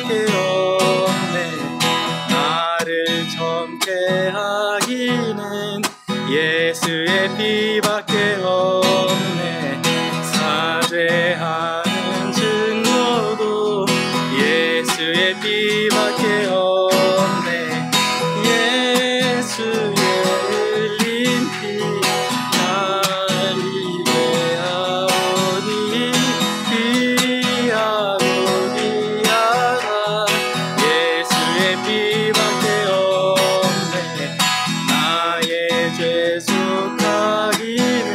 피밖에 없네. 나를 젊게 하기는 예수의 피밖에 없네. 사죄하는 증거도 예수의 피밖에 없네. 예수의 흘린 피 날 이게 하오니 귀하고 귀하다. 예수의 피밖에 없네. 나의 죄 속하기는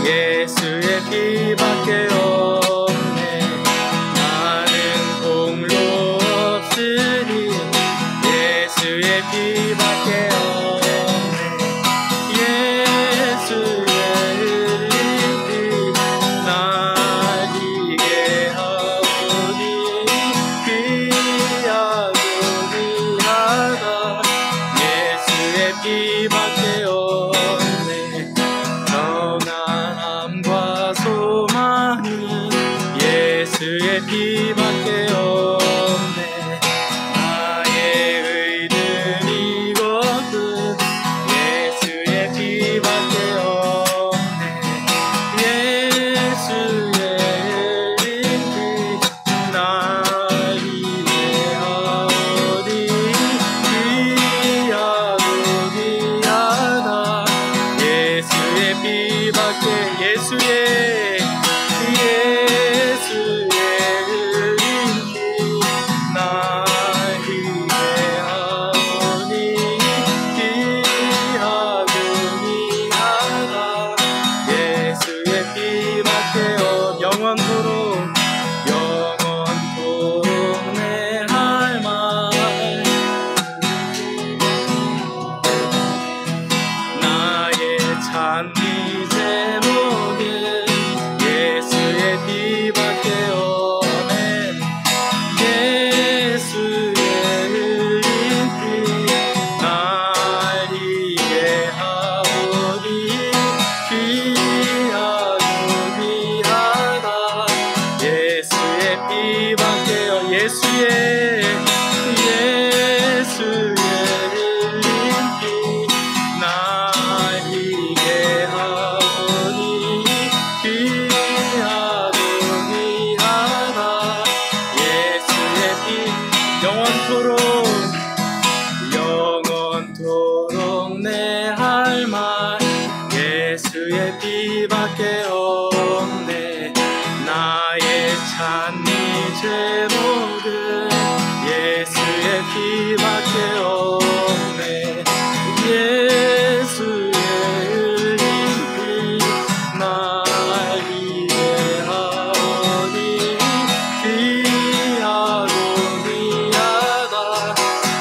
예수의 피밖에 없네. 나는 공로 없으니 예수의 피밖에 없네. 예수의 흘린 피 날 이게 하오니 귀하고 귀하다. 예수의 피밖에 없네. 평안함과 소망은 예수의 피밖에 없네. 나의 의는 이것은 예수의 피밖에 없네. 예수의 흘린 피 날 이해하오니 귀하고 귀하다. 예수의 피밖에 예수의 흘린 피 날 이해하오니 귀하고 귀하다. 예수의 피밖에 영원토록 내 할 말. 나의 찬미 제목은 예수의 피밖에 없네. 예수의 흘린 피 날 이해하오니 귀하고 귀하다. 예수의 피밖에 예수의 흘린 피 날 이해하오니 귀하고 귀하다. 예수의 피 영원토록 내 할 말. 예수의 피밖에 없네. 나의 찬미 제목은 예수의 피밖에 없네. 예수의 흘린 피 날 이해하오니 귀하고 귀하다.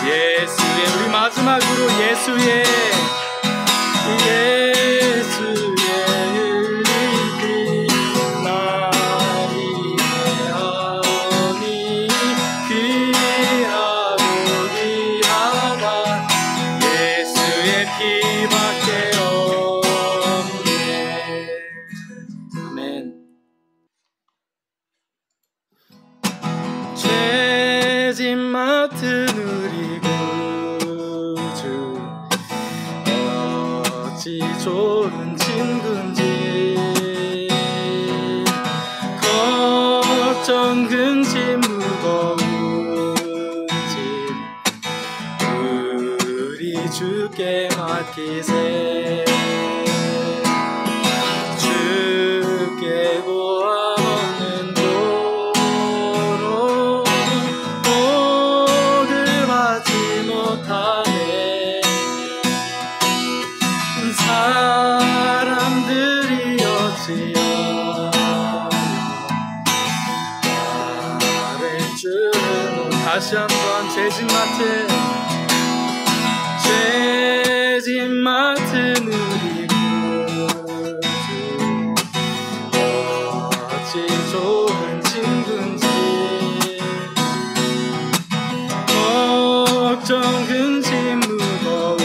예수의 우리 마지막으로 예수의 흘린 피 날 이해하오니 귀하고 귀하다. 예수의 피밖에 없네. 아멘. 죄짐 맡은 우리 구주 어찌 좋은 친구인지. 걱정 근심 무거운 짐 우리 주께 맡기세. 주께 고함 없는 도로 복을 받지 못하네. 사람들이 어찌하여 나를 주는. 다시 한번 죄짐 맡은 우리 구주 어찌 좋은 친구인지. 걱정 근심 무거운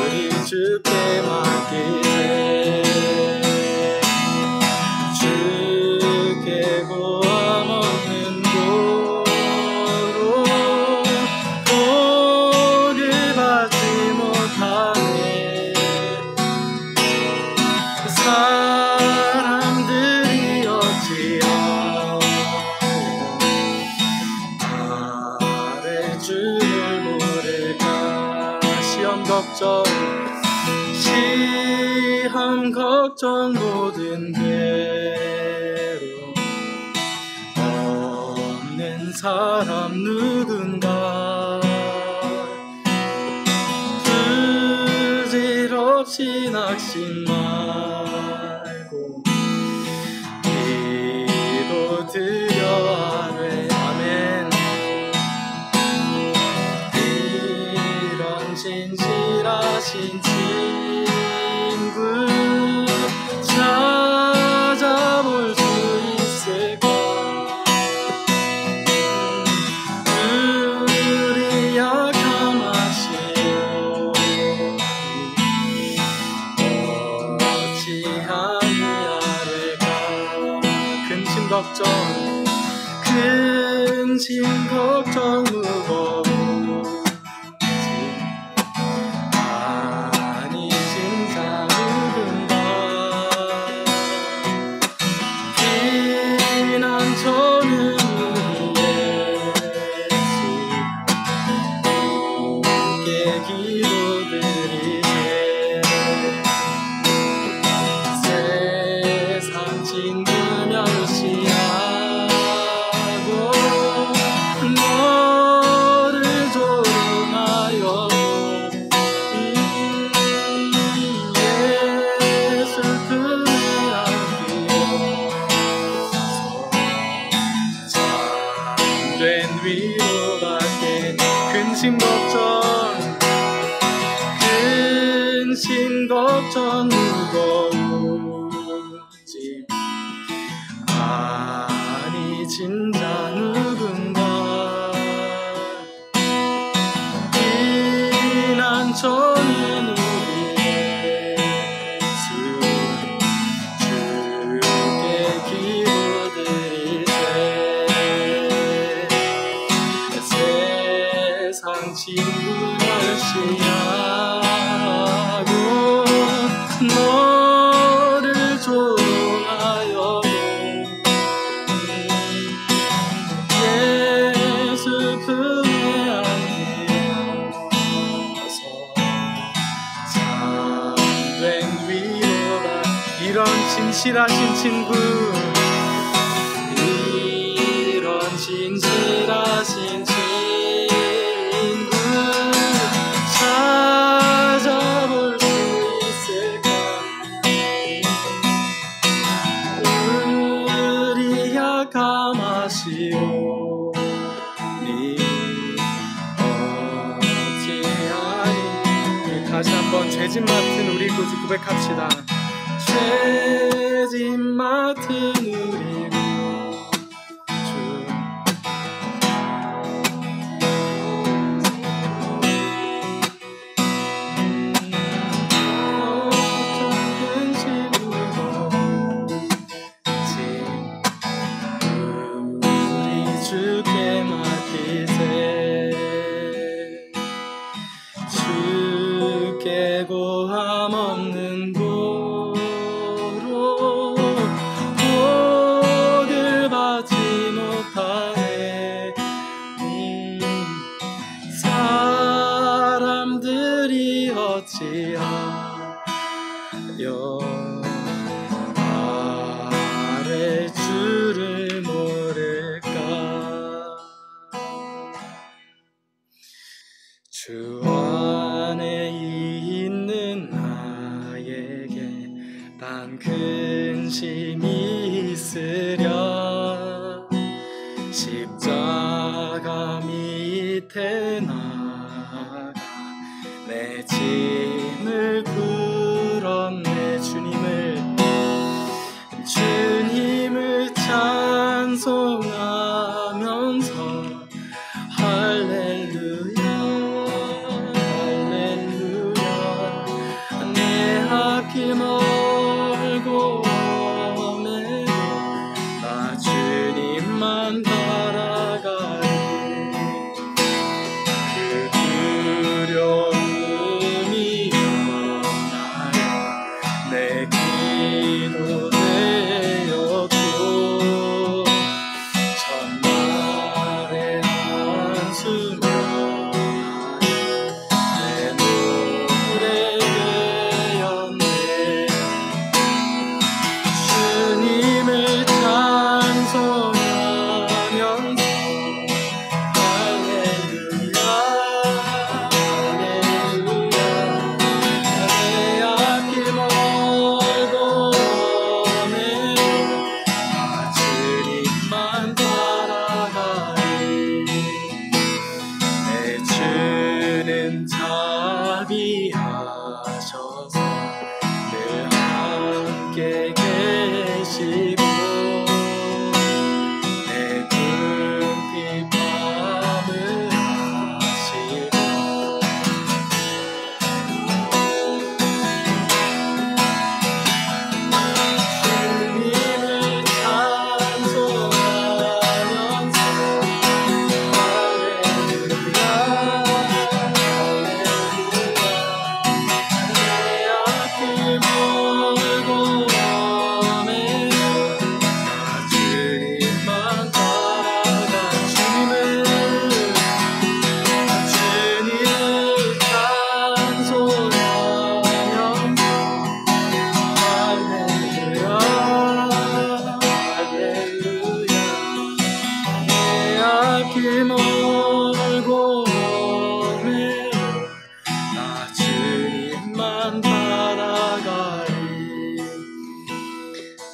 우리 주께 맡기세. 주께 시험 걱정 모든 괴로움 없는 사람 누군가 부질없이 낙심 말고 기도 드려 하래. 아멘. 이런 진실하신 친구 찾아볼 수 있을까? 우리 약함하시오 어찌하니 아래가 근심 걱정 무거워 근심 걱정 무거우지 아니 진짜 누군가 피난처는 우리 예수 주께 기도드리세 세상 친구 멸시하고 너를 조롱하여 예수 품에 안기어서 참된 위로가 이런 진실하신 친구 이런 진실하신 친구 찾아볼 수 있을까? 우리 약함하시오 니 어찌하니. 다시 한번 죄짐 맡은 우리 고백합시다. 죄짐 맡은 우리 주께 맡기세 주께 고함 없는 도로 복을 받지 못하네. 사람들이 어찌하여 아랠 줄을 모를까. 주 안에 있는 나에게 단 근심이 있으랴. 십자가 밑에 나가 내 짐을 풀었네. 주님을 찬송하면서 할렐루야 할렐루야. 내 앞길 멀고 험해도 나 주님만 바라가리. 그 두려움이 없나요. 내 기도 되었고 전날의 한숨 내 눈을 하시고 내 금빛 밤을 하시고 주님을 찬송하면서 할렐루야 할렐루야 내 앞길 멀고 오매도 나 주님만 따라가 주님을 찬송하면서 할렐루야 할렐루야 내 앞길 멀고 오매도 나 주님만 따라가리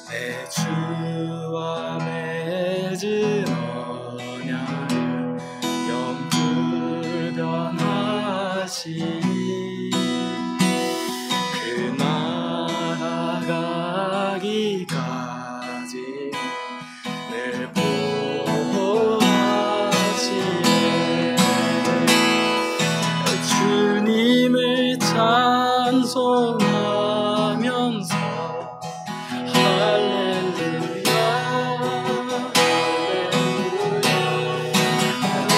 내 주와 맺은 언약을 영불변하시니 그 나아가기까지 늘 보호하시네 주님을 찬송하면서 할렐루야 할렐루야 내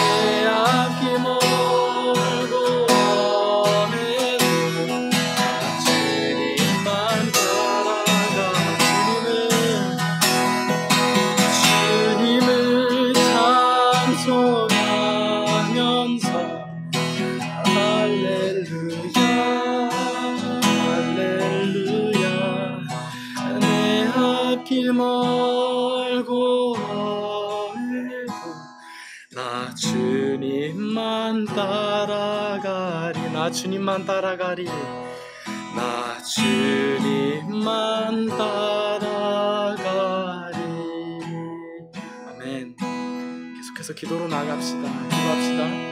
앞길 멀고 오매도 주님만 따라가 주님을 찬송하면서 할렐루야 할렐루야 내 앞길 멀고 오매도 나 주님만 따라가리 나 주님만 따라가리 나 주님만 따라가리 아멘. 계속해서 기도로 나갑시다. 기도합시다.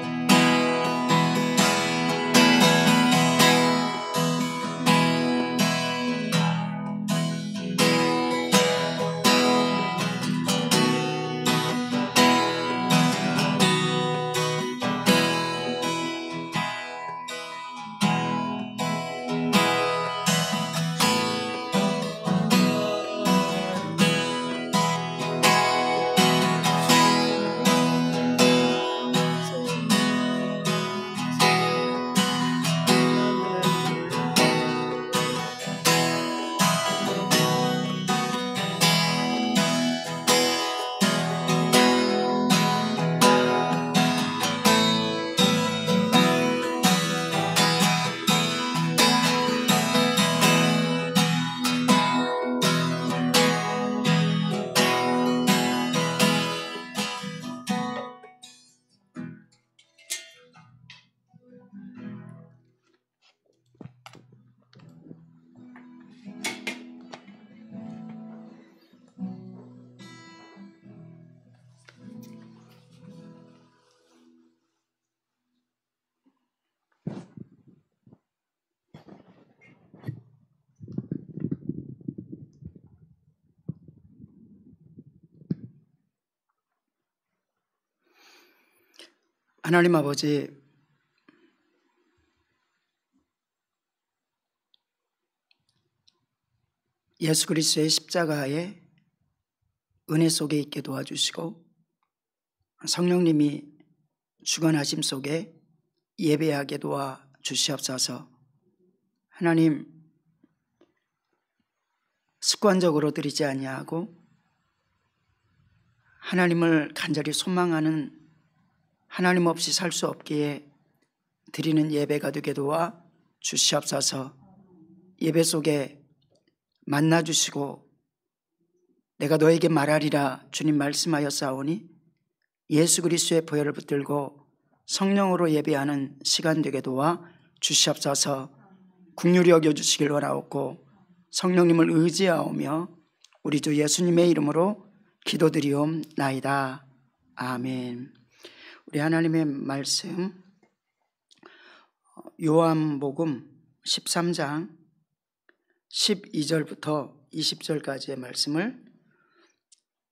하나님 아버지, 예수 그리스도의 십자가의 은혜 속에 있게 도와주시고 성령님이 주관하심 속에 예배하게 도와주시옵소서. 하나님, 습관적으로 드리지 아니하고 하나님을 간절히 소망하는, 하나님 없이 살 수 없기에 드리는 예배가 되게 도와 주시옵소서. 예배 속에 만나 주시고 내가 너에게 말하리라 주님 말씀하였사오니 예수 그리스도의 보혈을 붙들고 성령으로 예배하는 시간 되게 도와 주시옵소서. 긍휼히 여겨주시길 원하옵고 성령님을 의지하오며 우리 주 예수님의 이름으로 기도드리옵나이다. 아멘. 우리 하나님의 말씀 요한복음 13장 12절부터 20절까지의 말씀을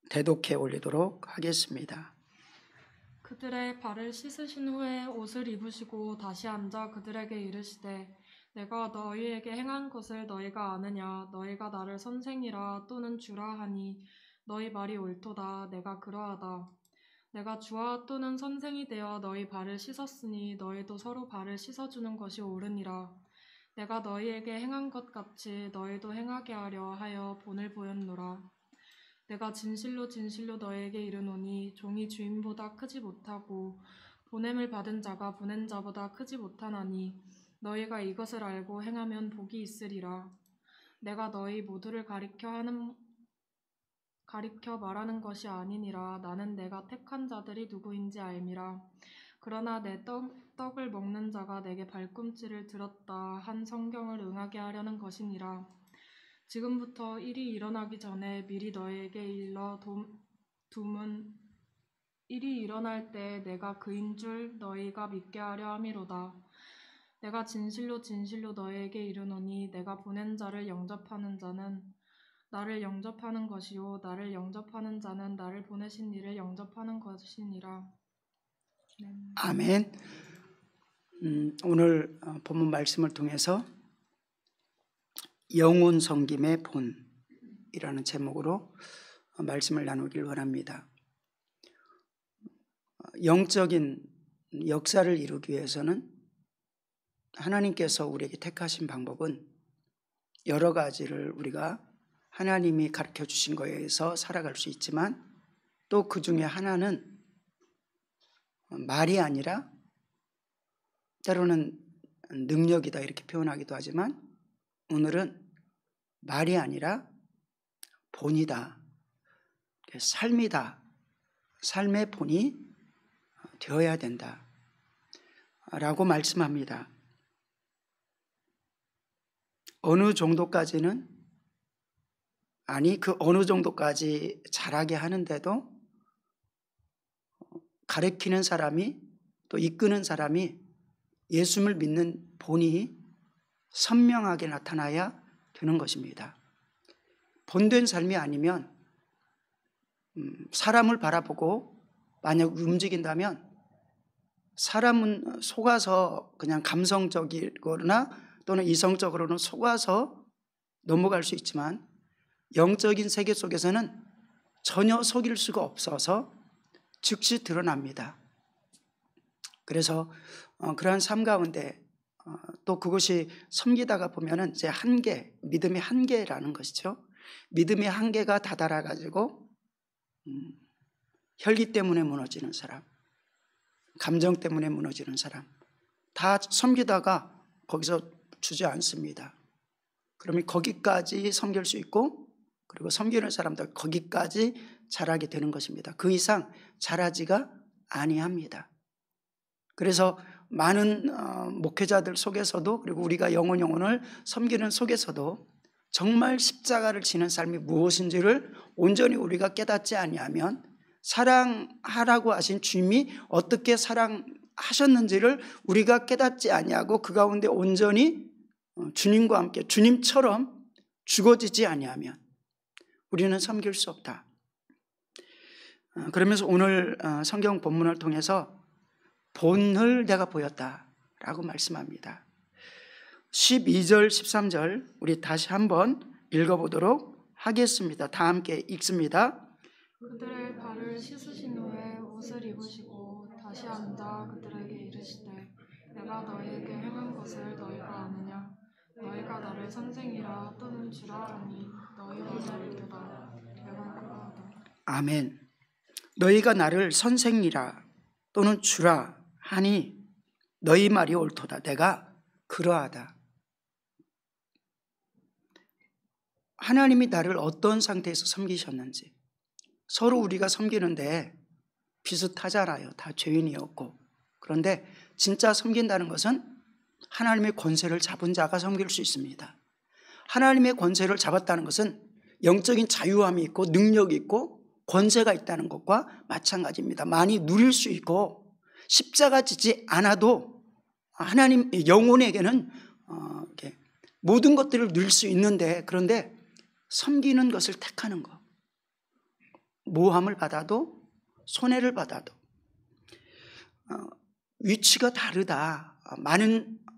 대독해 올리도록 하겠습니다. 그들의 발을 씻으신 후에 옷을 입으시고 다시 앉아 그들에게 이르시되 내가 너희에게 행한 것을 너희가 아느냐 너희가 나를 선생이라 또는 주라 하니 너희 말이 옳도다. 내가 그러하다. 내가 주와 또는 선생이 되어 너희 발을 씻었으니 너희도 서로 발을 씻어주는 것이 옳으니라. 내가 너희에게 행한 것 같이 너희도 행하게 하려 하여 본을 보였노라. 내가 진실로 진실로 너희에게 이르노니 종이 주인보다 크지 못하고 보냄을 받은 자가 보낸 자보다 크지 못하나니 너희가 이것을 알고 행하면 복이 있으리라. 내가 너희 모두를 가리켜 말하는 것이 아니니라. 나는 내가 택한 자들이 누구인지 알미라. 그러나 내 떡을 먹는 자가 내게 발꿈치를 들었다 한 성경을 응하게 하려는 것이니라. 지금부터 일이 일어나기 전에 미리 너희에게 일러 둠은 일이 일어날 때 내가 그인 줄 너희가 믿게 하려 함이로다. 내가 진실로 진실로 너희에게 이르노니 내가 보낸 자를 영접하는 자는 나를 영접하는 것이요 나를 영접하는 자는 나를 보내신 이를 영접하는 것이니라. 아멘. 오늘 본문 말씀을 통해서 영혼 섬김의 본이라는 제목으로 말씀을 나누길 원합니다. 영적인 역사를 이루기 위해서는 하나님께서 우리에게 택하신 방법은 여러 가지를 우리가 하나님이 가르쳐 주신 거에 의해서 살아갈 수 있지만 또 그 중에 하나는 말이 아니라 때로는 능력이다 이렇게 표현하기도 하지만 오늘은 말이 아니라 본이다, 삶이다, 삶의 본이 되어야 된다 라고 말씀합니다. 어느 정도까지는 그 어느 정도까지 잘하게 하는데도 가르치는 사람이 또 이끄는 사람이 예수를 믿는 본이 선명하게 나타나야 되는 것입니다. 본된 삶이 아니면 사람을 바라보고 만약 움직인다면 사람은 속아서 그냥 감성적이거나 또는 이성적으로는 속아서 넘어갈 수 있지만 영적인 세계 속에서는 전혀 속일 수가 없어서 즉시 드러납니다. 그래서 그러한 삶 가운데 또 그것이 섬기다가 보면은 이제 한계, 믿음의 한계라는 것이죠. 믿음의 한계가 다다라 가지고 혈기 때문에 무너지는 사람, 감정 때문에 무너지는 사람 다 섬기다가 거기서 주저앉습니다. 그러면 거기까지 섬길 수 있고 그리고 섬기는 사람도 거기까지 잘하게 되는 것입니다. 그 이상 잘하지가 아니합니다. 그래서 많은 목회자들 속에서도 그리고 우리가 영혼을 섬기는 속에서도 정말 십자가를 지는 삶이 무엇인지를 온전히 우리가 깨닫지 아니하면 사랑하라고 하신 주님이 어떻게 사랑하셨는지를 우리가 깨닫지 아니하고 그 가운데 온전히 주님과 함께 주님처럼 죽어지지 아니하면 우리는 섬길 수 없다. 그러면서 오늘 성경 본문을 통해서 본을 내가 보였다라고 말씀합니다. 12절 13절 우리 다시 한번 읽어보도록 하겠습니다. 다 함께 읽습니다. 그들의 발을 씻으신 후에 옷을 입으시고 다시 앉아 그들에게 이르시되 내가 너희에게 행한 것을 너희가 아느냐 너희가 나를 선생이라 또는 주라 하니 너희 말이 옳도다. 내가 그러하다. 아멘. 너희가 나를 선생이라 또는 주라 하니 너희 말이 옳도다. 내가 그러하다. 하나님이 나를 어떤 상태에서 섬기셨는지 서로 우리가 섬기는데 비슷하잖아요. 다 죄인이었고. 그런데 진짜 섬긴다는 것은 하나님의 권세를 잡은 자가 섬길 수 있습니다. 하나님의 권세를 잡았다는 것은 영적인 자유함이 있고 능력이 있고 권세가 있다는 것과 마찬가지입니다. 많이 누릴 수 있고 십자가 지지 않아도 하나님 영혼에게는 모든 것들을 누릴 수 있는데 그런데 섬기는 것을 택하는 것. 모함을 받아도 손해를 받아도 위치가 다르다.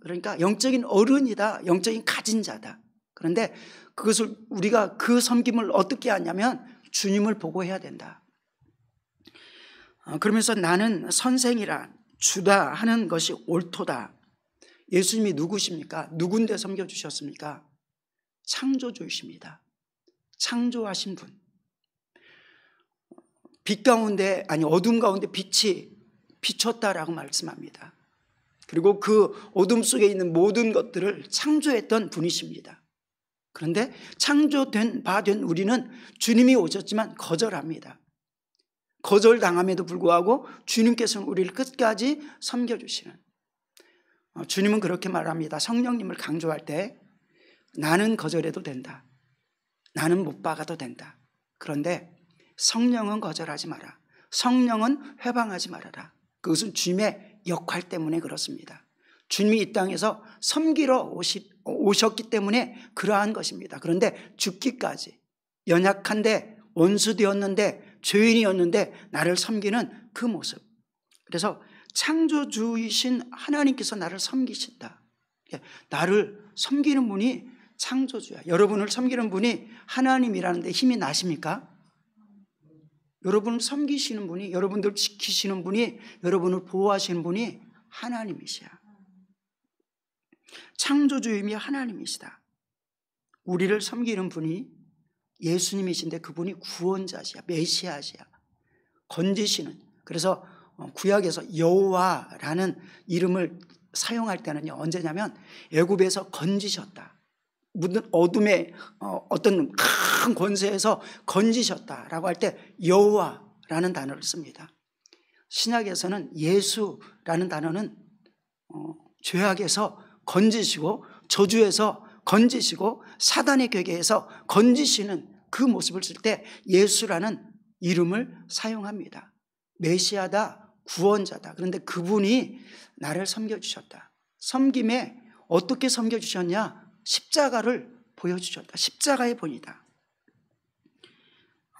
그러니까 영적인 어른이다. 영적인 가진 자다. 그런데 그것을 우리가 그 섬김을 어떻게 하냐면 주님을 보고 해야 된다. 그러면서 나는 선생이라 주다 하는 것이 옳도다. 예수님이 누구십니까? 누군데 섬겨주셨습니까? 창조주이십니다. 창조하신 분. 빛 가운데, 어둠 가운데 빛이 비쳤다라고 말씀합니다. 그리고 그 어둠 속에 있는 모든 것들을 창조했던 분이십니다. 그런데 창조된 바 된 우리는 주님이 오셨지만 거절합니다. 거절당함에도 불구하고 주님께서는 우리를 끝까지 섬겨주시는, 주님은 그렇게 말합니다. 성령님을 강조할 때 나는 거절해도 된다. 나는 못 박아도 된다. 그런데 성령은 거절하지 마라. 성령은 회방하지 말아라. 그것은 주님의 역할 때문에 그렇습니다. 주님이 이 땅에서 섬기러 오셨기 때문에 그러한 것입니다. 그런데 죽기까지 연약한데 원수되었는데 죄인이었는데 나를 섬기는 그 모습. 그래서 창조주이신 하나님께서 나를 섬기신다. 나를 섬기는 분이 창조주야. 여러분을 섬기는 분이 하나님이라는 데 힘이 나십니까? 여러분을 섬기시는 분이, 여러분들 지키시는 분이, 여러분을 보호하시는 분이 하나님이시야. 창조주임이 하나님이시다. 우리를 섬기는 분이 예수님이신데 그분이 구원자시야. 메시아시야. 건지시는. 그래서 구약에서 여호와라는 이름을 사용할 때는요, 언제냐면 애굽에서 건지셨다. 묻은 어둠의 어떤 큰 권세에서 건지셨다라고 할 때 여호와라는 단어를 씁니다. 신약에서는 예수라는 단어는 죄악에서 건지시고 저주에서 건지시고 사단의 궤계에서 건지시는 그 모습을 쓸 때 예수라는 이름을 사용합니다. 메시아다, 구원자다. 그런데 그분이 나를 섬겨주셨다. 섬김에 어떻게 섬겨주셨냐? 십자가를 보여주셨다. 십자가의 본이다.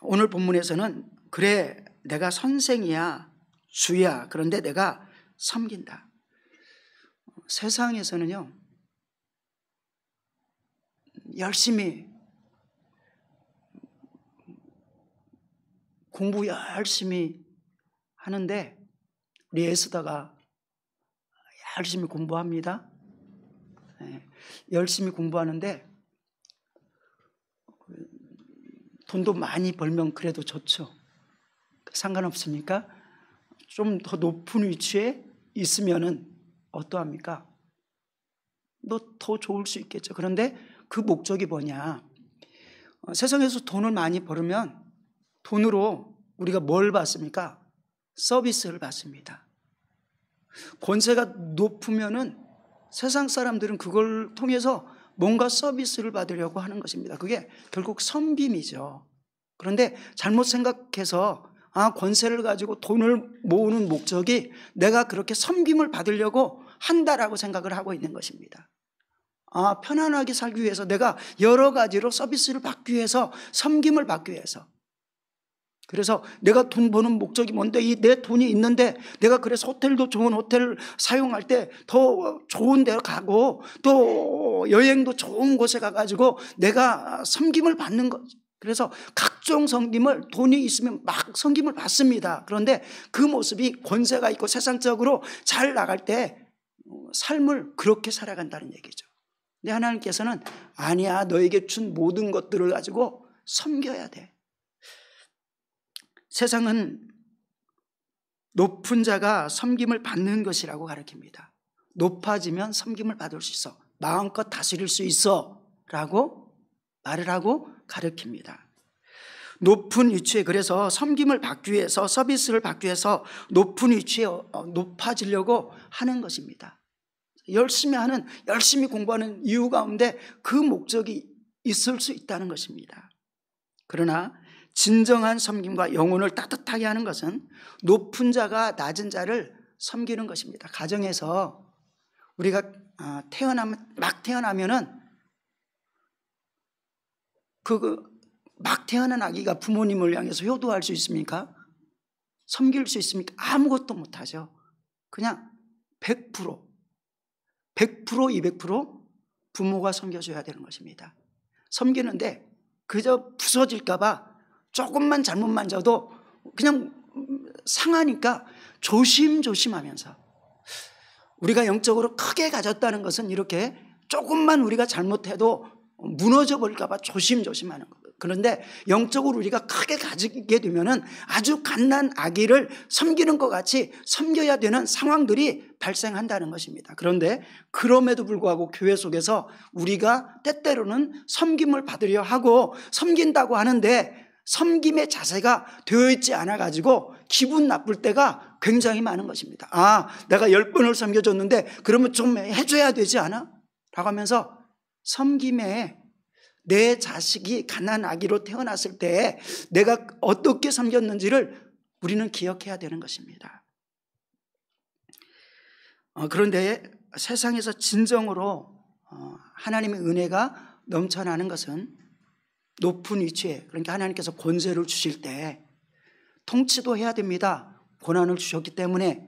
오늘 본문에서는 그래 내가 선생이야 주야 그런데 내가 섬긴다. 세상에서는요 열심히 공부 열심히 하는데 우리 에스더가 열심히 공부합니다. 열심히 공부하는데 돈도 많이 벌면 그래도 좋죠. 상관없습니까? 좀 더 높은 위치에 있으면은 어떠합니까? 더 좋을 수 있겠죠. 그런데 그 목적이 뭐냐? 세상에서 돈을 많이 벌으면 돈으로 우리가 뭘 받습니까? 서비스를 받습니다. 권세가 높으면은 세상 사람들은 그걸 통해서 뭔가 서비스를 받으려고 하는 것입니다. 그게 결국 섬김이죠. 그런데 잘못 생각해서 권세를 가지고 돈을 모으는 목적이 내가 그렇게 섬김을 받으려고 한다라고 생각을 하고 있는 것입니다. 편안하게 살기 위해서 내가 여러 가지로 서비스를 받기 위해서 섬김을 받기 위해서 그래서 내가 돈 버는 목적이 뭔데 내 돈이 있는데 내가 그래서 호텔도 좋은 호텔을 사용할 때 더 좋은 데 가고 또 여행도 좋은 곳에 가가지고 내가 섬김을 받는 것. 그래서 각종 섬김을 돈이 있으면 막 섬김을 받습니다. 그런데 그 모습이 권세가 있고 세상적으로 잘 나갈 때 삶을 그렇게 살아간다는 얘기죠. 근데 하나님께서는 아니야 너에게 준 모든 것들을 가지고 섬겨야 돼. 세상은 높은 자가 섬김을 받는 것이라고 가르칩니다. 높아지면 섬김을 받을 수 있어. 마음껏 다스릴 수 있어 라고 말을 하고 가르칩니다. 높은 위치에 그래서 섬김을 받기 위해서 서비스를 받기 위해서 높은 위치에 높아지려고 하는 것입니다. 열심히 공부하는 이유 가운데 그 목적이 있을 수 있다는 것입니다. 그러나 진정한 섬김과 영혼을 따뜻하게 하는 것은 높은 자가 낮은 자를 섬기는 것입니다. 가정에서 우리가 막 태어나면은 막 태어난 아기가 부모님을 향해서 효도할 수 있습니까? 섬길 수 있습니까? 아무것도 못하죠. 그냥 100%, 200% 부모가 섬겨줘야 되는 것입니다. 섬기는데 그저 부서질까 봐 조금만 잘못 만져도 그냥 상하니까 조심조심하면서, 우리가 영적으로 크게 가졌다는 것은 이렇게 조금만 우리가 잘못해도 무너져 버릴까 봐 조심조심하는 거예요. 그런데 영적으로 우리가 크게 가지게 되면은 아주 갓난 아기를 섬기는 것 같이 섬겨야 되는 상황들이 발생한다는 것입니다. 그런데 그럼에도 불구하고 교회 속에서 우리가 때때로는 섬김을 받으려 하고 섬긴다고 하는데 섬김의 자세가 되어 있지 않아 가지고 기분 나쁠 때가 굉장히 많은 것입니다. 아, 내가 10번을 섬겨줬는데 그러면 좀 해줘야 되지 않아? 라고 하면서 섬김에 내 자식이 가난한 아기로 태어났을 때 내가 어떻게 섬겼는지를 우리는 기억해야 되는 것입니다. 그런데 세상에서 진정으로 하나님의 은혜가 넘쳐나는 것은 높은 위치에, 그러니까 하나님께서 권세를 주실 때 통치도 해야 됩니다. 고난을 주셨기 때문에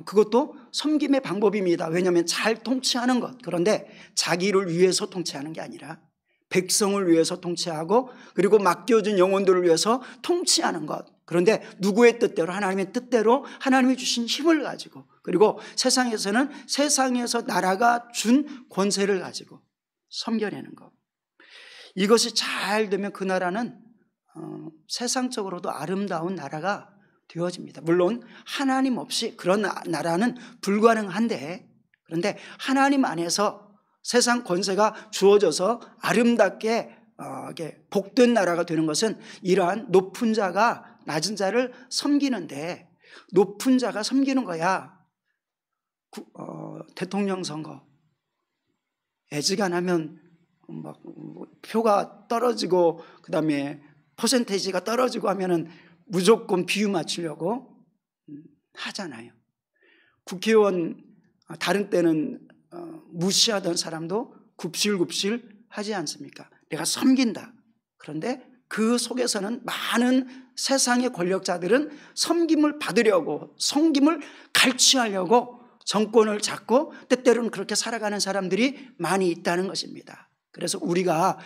그것도 섬김의 방법입니다. 왜냐하면 잘 통치하는 것, 그런데 자기를 위해서 통치하는 게 아니라 백성을 위해서 통치하고 그리고 맡겨진 영혼들을 위해서 통치하는 것. 그런데 누구의 뜻대로, 하나님의 뜻대로 하나님이 주신 힘을 가지고, 그리고 세상에서는 세상에서 나라가 준 권세를 가지고 섬겨내는 것. 이것이 잘 되면 그 나라는 세상적으로도 아름다운 나라가 되어집니다. 물론 하나님 없이 그런 나라는 불가능한데, 그런데 하나님 안에서 세상 권세가 주어져서 아름답게 복된 나라가 되는 것은 이러한 높은 자가 낮은 자를 섬기는데, 높은 자가 섬기는 거야. 대통령 선거 애지간하면 막 표가 떨어지고 그다음에 퍼센테이지가 떨어지고 하면은 무조건 비유 맞추려고 하잖아요. 국회의원 다른 때는 무시하던 사람도 굽실굽실 하지 않습니까? 내가 섬긴다. 그런데 그 속에서는 많은 세상의 권력자들은 섬김을 받으려고, 섬김을 갈취하려고 정권을 잡고 때때로는 그렇게 살아가는 사람들이 많이 있다는 것입니다. 그래서 우리가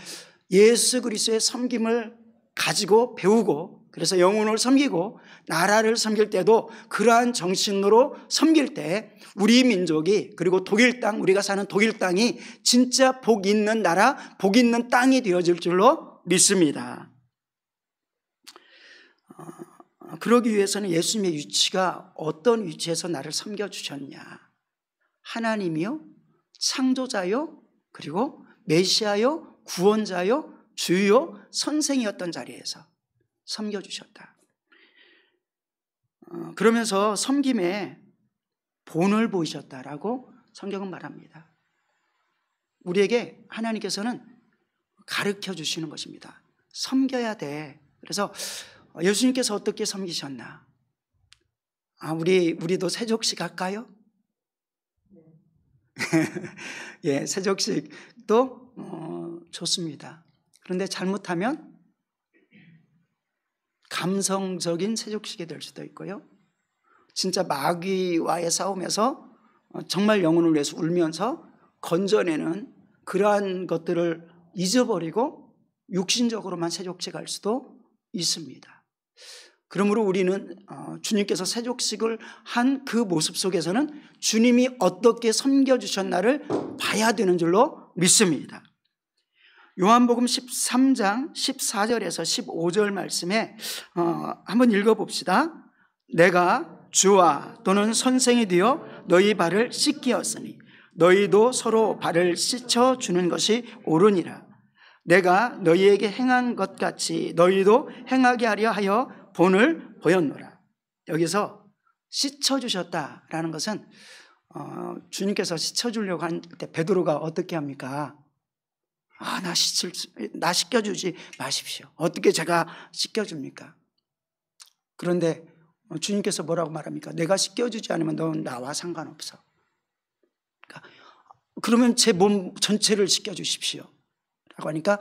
예수 그리스도의 섬김을 가지고 배우고, 그래서 영혼을 섬기고 나라를 섬길 때도 그러한 정신으로 섬길 때 우리 민족이, 그리고 독일 땅, 우리가 사는 독일 땅이 진짜 복 있는 나라, 복 있는 땅이 되어질 줄로 믿습니다. 그러기 위해서는 예수님의 위치가 어떤 위치에서 나를 섬겨주셨냐, 하나님이요, 창조자요, 그리고 메시아요, 구원자요, 주요, 선생이었던 자리에서 섬겨주셨다. 그러면서 섬김에 본을 보이셨다라고 성경은 말합니다. 우리에게 하나님께서는 가르쳐 주시는 것입니다. 섬겨야 돼. 그래서 예수님께서 어떻게 섬기셨나? 우리도 세족식 할까요? 예, 세족식도 좋습니다. 그런데 잘못하면 감성적인 세족식이 될 수도 있고요. 진짜 마귀와의 싸움에서 정말 영혼을 위해서 울면서 건져내는 그러한 것들을 잊어버리고 육신적으로만 세족식할 수도 있습니다. 그러므로 우리는 주님께서 세족식을 한 그 모습 속에서는 주님이 어떻게 섬겨주셨나를 봐야 되는 줄로 믿습니다. 요한복음 13장 14절에서 15절 말씀에 한번 읽어봅시다. 내가 주와 또는 선생이 되어 너희 발을 씻기었으니 너희도 서로 발을 씻어주는 것이 옳으니라. 내가 너희에게 행한 것 같이 너희도 행하게 하려 하여 본을 보였노라. 여기서 씻어주셨다라는 것은 주님께서 씻어주려고 할 때 베드로가 어떻게 합니까? 나 씻겨주지 마십시오. 어떻게 제가 씻겨줍니까? 그런데 주님께서 뭐라고 말합니까? 내가 씻겨주지 않으면 넌 나와 상관없어. 그러면 제 몸 전체를 씻겨주십시오 라고 하니까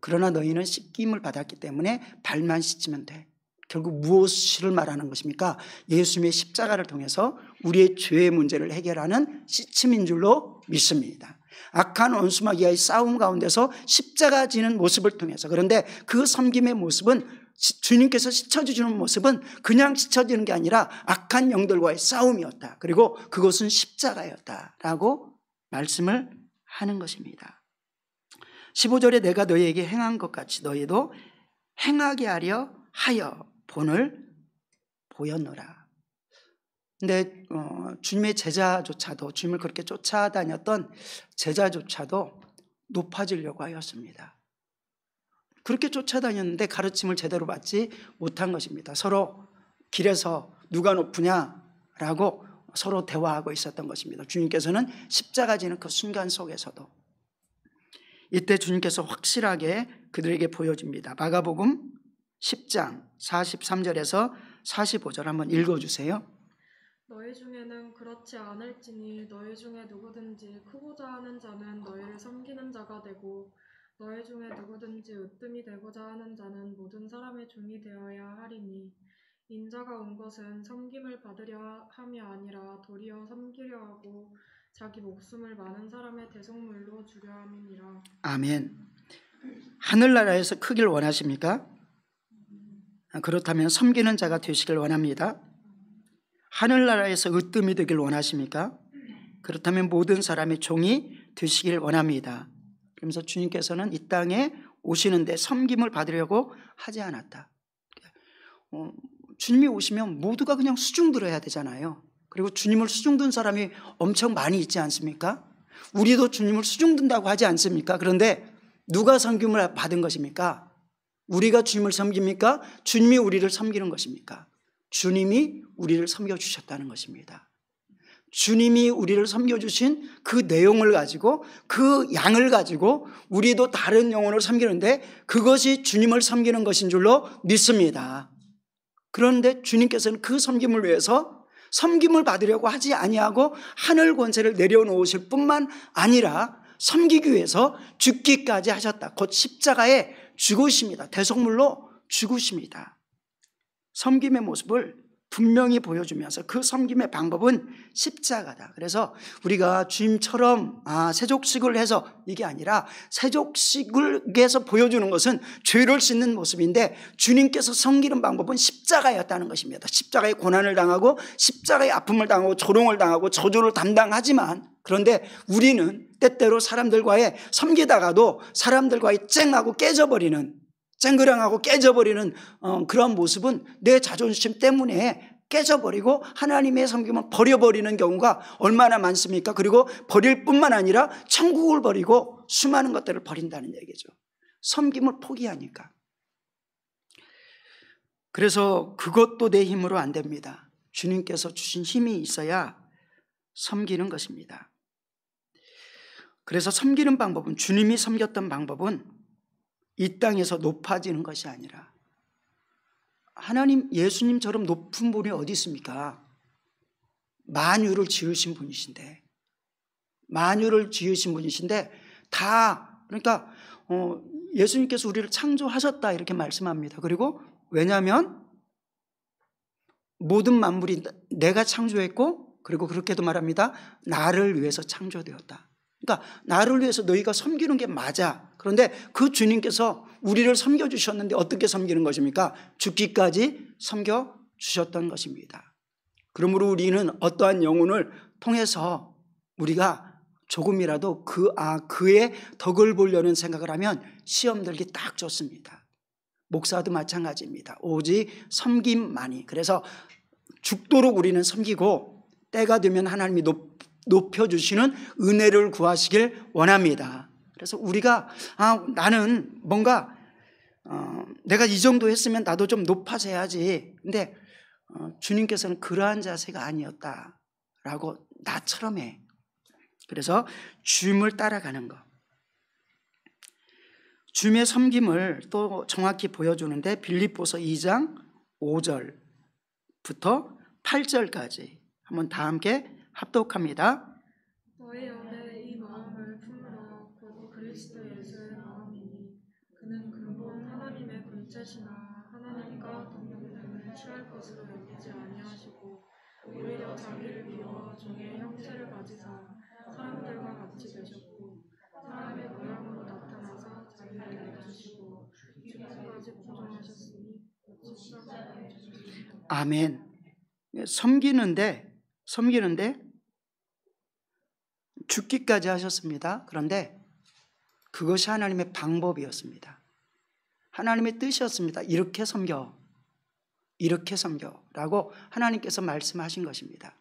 그러나 너희는 씻김을 받았기 때문에 발만 씻으면 돼. 결국 무엇을 말하는 것입니까? 예수님의 십자가를 통해서 우리의 죄의 문제를 해결하는 씻음인 줄로 믿습니다. 악한 원수마귀와의 싸움 가운데서 십자가 지는 모습을 통해서, 그런데 그 섬김의 모습은, 주님께서 씻어주시는 모습은 그냥 씻어지는 게 아니라 악한 영들과의 싸움이었다. 그리고 그것은 십자가였다라고 말씀을 하는 것입니다. 15절에 내가 너희에게 행한 것 같이 너희도 행하게 하려 하여 본을 보였노라. 근데 주님의 제자조차도, 주님을 그렇게 쫓아다녔던 제자조차도 높아지려고 하였습니다. 그렇게 쫓아다녔는데 가르침을 제대로 받지 못한 것입니다. 서로 길에서 누가 높으냐라고 서로 대화하고 있었던 것입니다. 주님께서는 십자가 지는 그 순간 속에서도. 이때 주님께서 확실하게 그들에게 보여줍니다. 마가복음 10장 43절에서 45절 한번 읽어주세요. 너희 중에는 그렇지 않을지니 너희 중에 누구든지 크고자 하는 자는 너희를 섬기는 자가 되고 너희 중에 누구든지 으뜸이 되고자 하는 자는 모든 사람의 종이 되어야 하리니 인자가 온 것은 섬김을 받으려 함이 아니라 도리어 섬기려 하고 자기 목숨을 많은 사람의 대속물로 주려 함이니라. 아멘. 하늘나라에서 크길 원하십니까? 그렇다면 섬기는 자가 되시길 원합니다. 하늘나라에서 으뜸이 되길 원하십니까? 그렇다면 모든 사람의 종이 되시길 원합니다. 그러면서 주님께서는 이 땅에 오시는데 섬김을 받으려고 하지 않았다. 주님이 오시면 모두가 그냥 수중 들어야 되잖아요. 그리고 주님을 수중 든 사람이 엄청 많이 있지 않습니까? 우리도 주님을 수중 든다고 하지 않습니까? 그런데 누가 섬김을 받은 것입니까? 우리가 주님을 섬깁니까? 주님이 우리를 섬기는 것입니까? 주님이 우리를 섬겨주셨다는 것입니다. 주님이 우리를 섬겨주신 그 내용을 가지고, 그 양을 가지고 우리도 다른 영혼을 섬기는데 그것이 주님을 섬기는 것인 줄로 믿습니다. 그런데 주님께서는 그 섬김을 위해서 섬김을 받으려고 하지 아니하고 하늘 권세를 내려놓으실 뿐만 아니라 섬기기 위해서 죽기까지 하셨다. 곧 십자가에 죽으십니다. 대속물로 죽으십니다. 섬김의 모습을 분명히 보여주면서 그 섬김의 방법은 십자가다. 그래서 우리가 주님처럼 세족식을 해서, 이게 아니라 세족식에서 보여주는 것은 죄를 씻는 모습인데 주님께서 섬기는 방법은 십자가였다는 것입니다. 십자가의 고난을 당하고 십자가의 아픔을 당하고 조롱을 당하고 저주를 담당하지만, 그런데 우리는 때때로 사람들과의 섬기다가도 사람들과의 쨍그랑하고 깨져버리는 그런 모습은 내 자존심 때문에 깨져버리고 하나님의 섬김을 버려버리는 경우가 얼마나 많습니까? 그리고 버릴 뿐만 아니라 천국을 버리고 수많은 것들을 버린다는 얘기죠. 섬김을 포기하니까. 그래서 그것도 내 힘으로 안 됩니다. 주님께서 주신 힘이 있어야 섬기는 것입니다. 그래서 섬기는 방법은, 주님이 섬겼던 방법은 이 땅에서 높아지는 것이 아니라, 하나님, 예수님처럼 높은 분이 어디 있습니까? 만유를 지으신 분이신데, 다, 그러니까 예수님께서 우리를 창조하셨다 이렇게 말씀합니다. 그리고 왜냐하면 모든 만물이 내가 창조했고, 그리고 그렇게도 말합니다. 나를 위해서 창조되었다. 그러니까 나를 위해서 너희가 섬기는 게 맞아. 그런데 그 주님께서 우리를 섬겨주셨는데 어떻게 섬기는 것입니까? 죽기까지 섬겨주셨던 것입니다. 그러므로 우리는 어떠한 영혼을 통해서 우리가 조금이라도 그의 덕을 보려는 생각을 하면 시험 들기 딱 좋습니다. 목사도 마찬가지입니다. 오직 섬김만이. 그래서 죽도록 우리는 섬기고 때가 되면 하나님이 높여주시는 은혜를 구하시길 원합니다. 그래서 우리가 나는 뭔가 내가 이 정도 했으면 나도 좀 높아져야지. 근데 주님께서는 그러한 자세가 아니었다라고 나처럼 해. 그래서 주님을 따라가는 것. 주님의 섬김을 또 정확히 보여주는데 빌립보서 2장 5절부터 8절까지 한번 다 함께 합독합니다. 너희 안에 이 마음을 품으라. 곧 그리스도 예수의 마음이니 그는 둘째시나 하나님과 동등됨을 취할 것으로 여기지 아니하시고 오히려 자기를 비워 종의 형체를 가지사 사람들과 같이 되셨고 사람의 모양으로 나타나서 자기를 낮추시고 죽음까지 복종하셨으니 십자가에 죽으셨습니다. 아멘. 섬기는데 죽기까지 하셨습니다. 그런데 그것이 하나님의 방법이었습니다. 하나님의 뜻이었습니다. 이렇게 섬겨라고 하나님께서 말씀하신 것입니다.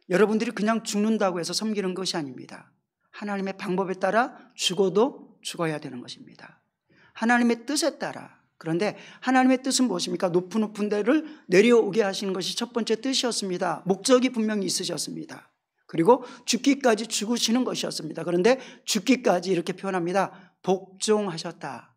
여러분들이 그냥 죽는다고 해서 섬기는 것이 아닙니다. 하나님의 방법에 따라 죽어도 죽어야 되는 것입니다. 하나님의 뜻에 따라. 그런데 하나님의 뜻은 무엇입니까? 높은 데를 내려오게 하시는 것이 첫 번째 뜻이었습니다. 목적이 분명히 있으셨습니다. 그리고 죽기까지 죽으시는 것이었습니다. 그런데 죽기까지 이렇게 표현합니다. 복종하셨다.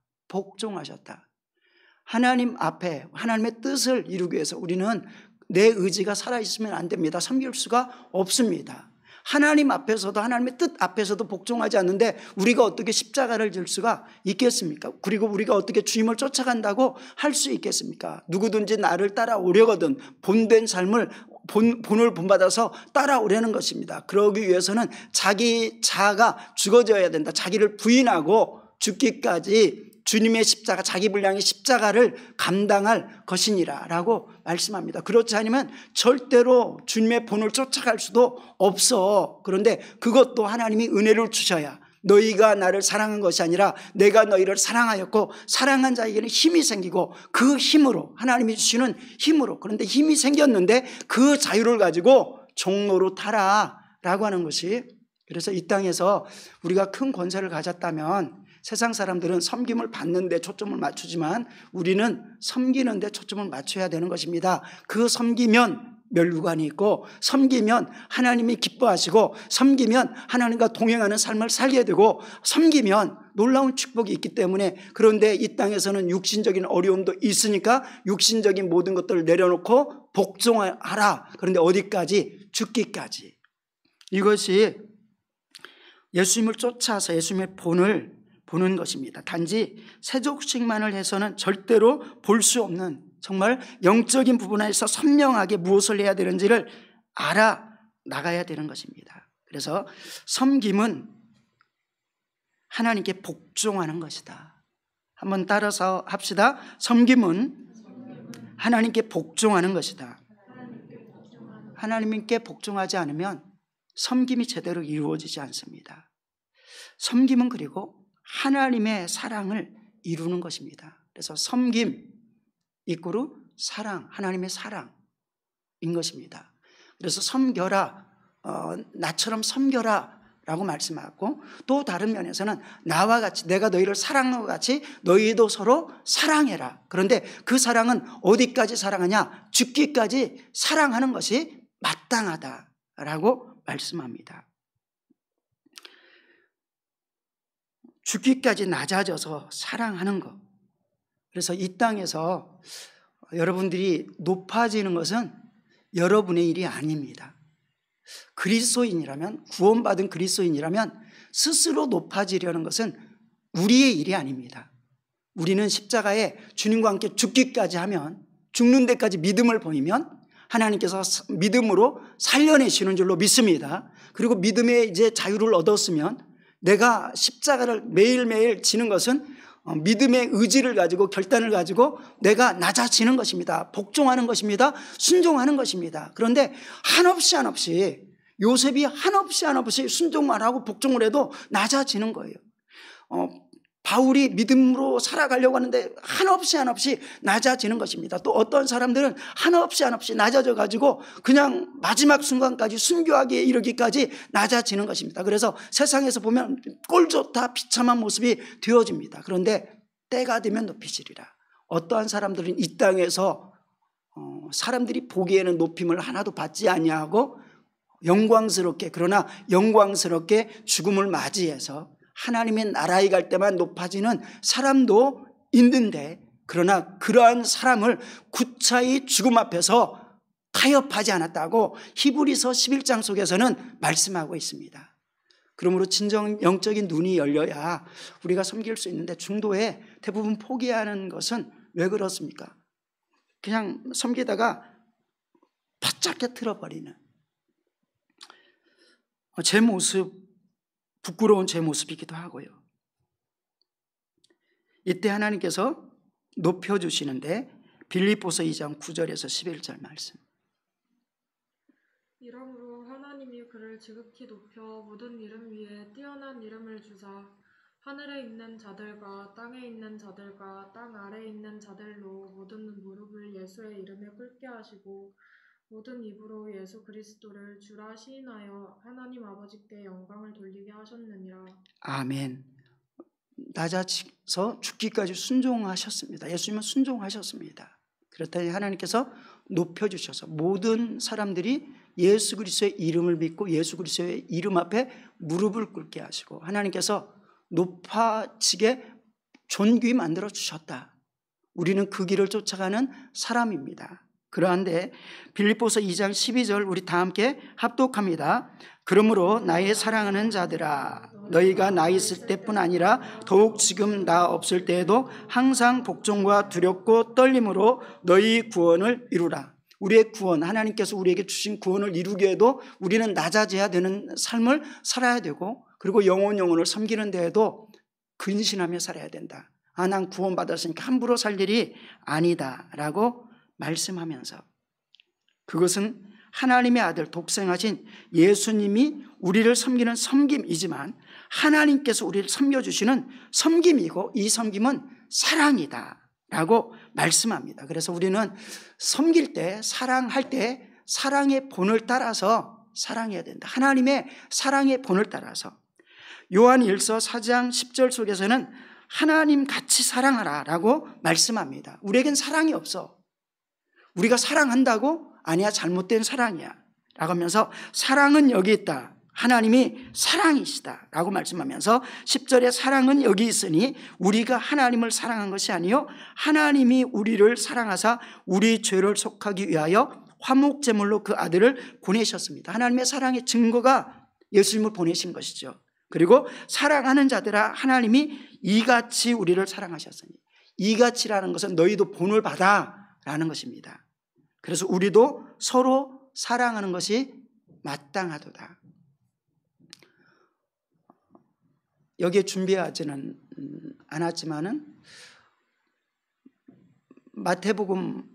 하나님 앞에 하나님의 뜻을 이루기 위해서 우리는 내 의지가 살아있으면 안 됩니다. 섬길 수가 없습니다. 하나님 앞에서도 하나님의 뜻 앞에서도 복종하지 않는데 우리가 어떻게 십자가를 질 수가 있겠습니까? 그리고 우리가 어떻게 주님을 쫓아간다고 할 수 있겠습니까? 누구든지 나를 따라오려거든 본된 삶을 본을 본받아서 따라오려는 것입니다. 그러기 위해서는 자기 자아가 죽어져야 된다. 자기를 부인하고 죽기까지 주님의 십자가, 자기 분량의 십자가를 감당할 것이니라 라고 말씀합니다. 그렇지 않으면 절대로 주님의 본을 쫓아갈 수도 없어. 그런데 그것도 하나님이 은혜를 주셔야, 너희가 나를 사랑한 것이 아니라 내가 너희를 사랑하였고 사랑한 자에게는 힘이 생기고 그 힘으로, 하나님이 주시는 힘으로, 그런데 힘이 생겼는데 그 자유를 가지고 종로로 타라 라고 하는 것이, 그래서 이 땅에서 우리가 큰 권세를 가졌다면 세상 사람들은 섬김을 받는 데 초점을 맞추지만 우리는 섬기는 데 초점을 맞춰야 되는 것입니다. 그 섬기면 멸류관이 있고, 섬기면 하나님이 기뻐하시고, 섬기면 하나님과 동행하는 삶을 살게 되고, 섬기면 놀라운 축복이 있기 때문에, 그런데 이 땅에서는 육신적인 어려움도 있으니까 육신적인 모든 것들을 내려놓고 복종하라. 그런데 어디까지? 죽기까지. 이것이 예수님을 쫓아서 예수님의 본을 보는 것입니다. 단지 세족식만을 해서는 절대로 볼 수 없는, 정말 영적인 부분에서 선명하게 무엇을 해야 되는지를 알아나가야 되는 것입니다. 그래서 섬김은 하나님께 복종하는 것이다. 한번 따라서 합시다. 섬김은 하나님께 복종하는 것이다. 하나님께 복종하지 않으면 섬김이 제대로 이루어지지 않습니다. 섬김은 그리고 하나님의 사랑을 이루는 것입니다. 그래서 섬김 이꼬르 사랑, 하나님의 사랑인 것입니다. 그래서 섬겨라, 나처럼 섬겨라 라고 말씀하고, 또 다른 면에서는 나와 같이, 내가 너희를 사랑한 것 같이 너희도 서로 사랑해라. 그런데 그 사랑은 어디까지 사랑하냐? 죽기까지 사랑하는 것이 마땅하다라고 말씀합니다. 죽기까지 낮아져서 사랑하는 것. 그래서 이 땅에서 여러분들이 높아지는 것은 여러분의 일이 아닙니다. 그리스도인이라면, 구원받은 그리스도인이라면 스스로 높아지려는 것은 우리의 일이 아닙니다. 우리는 십자가에 주님과 함께 죽기까지 하면, 죽는 데까지 믿음을 보이면 하나님께서 믿음으로 살려내시는 줄로 믿습니다. 그리고 믿음의 이제 자유를 얻었으면, 내가 십자가를 매일매일 지는 것은 믿음의 의지를 가지고, 결단을 가지고 내가 낮아지는 것입니다. 복종하는 것입니다. 순종하는 것입니다. 그런데 한없이 요셉이 한없이 순종만 하고 복종을 해도 낮아지는 거예요. 바울이 믿음으로 살아가려고 하는데 한없이 낮아지는 것입니다. 또 어떤 사람들은 한없이 낮아져 가지고 그냥 마지막 순간까지 순교하기에 이르기까지 낮아지는 것입니다. 그래서 세상에서 보면 꼴 좋다 비참한 모습이 되어집니다. 그런데 때가 되면 높이시리라. 어떠한 사람들은 이 땅에서 사람들이 보기에는 높임을 하나도 받지 아니하고 영광스럽게, 그러나 영광스럽게 죽음을 맞이해서 하나님의 나라에 갈 때만 높아지는 사람도 있는데, 그러나 그러한 사람을 구차히 죽음 앞에서 타협하지 않았다고 히브리서 11장 속에서는 말씀하고 있습니다. 그러므로 진정 영적인 눈이 열려야 우리가 섬길 수 있는데, 중도에 대부분 포기하는 것은 왜 그렇습니까? 그냥 섬기다가 바짝게 틀어버리는 제 모습, 부끄러운 제 모습이기도 하고요. 이때 하나님께서 높여주시는데 빌립보서 2장 9절에서 11절 말씀. 이러므로 하나님이 그를 지극히 높여 모든 이름 위에 뛰어난 이름을 주사 하늘에 있는 자들과 땅에 있는 자들과 땅 아래에 있는 자들로 모든 무릎을 예수의 이름에 꿇게 하시고 모든 입으로 예수 그리스도를 주라 시인하여 하나님 아버지께 영광을 돌리게 하셨느니라. 아멘. 낮아서 죽기까지 순종하셨습니다. 예수님은 순종하셨습니다. 그렇다니 하나님께서 높여주셔서 모든 사람들이 예수 그리스도의 이름을 믿고 예수 그리스도의 이름 앞에 무릎을 꿇게 하시고 하나님께서 높아지게 존귀 만들어 주셨다. 우리는 그 길을 쫓아가는 사람입니다. 그러한데 빌립보서 2장 12절 우리 다 함께 합독합니다. 그러므로 나의 사랑하는 자들아 너희가 나 있을 때뿐 아니라 더욱 지금 나 없을 때에도 항상 복종과 두렵고 떨림으로 너희 구원을 이루라. 우리의 구원, 하나님께서 우리에게 주신 구원을 이루게 해도 우리는 낮아져야 되는 삶을 살아야 되고 그리고 영혼을 섬기는 데에도 근신하며 살아야 된다. 난 구원받았으니까 함부로 살 일이 아니다 라고 말씀하면서 그것은 하나님의 아들 독생하신 예수님이 우리를 섬기는 섬김이지만 하나님께서 우리를 섬겨주시는 섬김이고 이 섬김은 사랑이다 라고 말씀합니다. 그래서 우리는 섬길 때 사랑할 때 사랑의 본을 따라서 사랑해야 된다. 하나님의 사랑의 본을 따라서 요한 1서 4장 10절 속에서는 하나님 같이 사랑하라 라고 말씀합니다. 우리에겐 사랑이 없어. 우리가 사랑한다고? 아니야, 잘못된 사랑이야 라고 하면서 사랑은 여기 있다. 하나님이 사랑이시다 라고 말씀하면서 10절에 사랑은 여기 있으니 우리가 하나님을 사랑한 것이 아니요 하나님이 우리를 사랑하사 우리 죄를 속하기 위하여 화목제물로 그 아들을 보내셨습니다. 하나님의 사랑의 증거가 예수님을 보내신 것이죠. 그리고 사랑하는 자들아 하나님이 이같이 우리를 사랑하셨으니 이같이라는 것은 너희도 본을 받아 라는 것입니다. 그래서 우리도 서로 사랑하는 것이 마땅하도다. 여기에 준비하지는 않았지만은 마태복음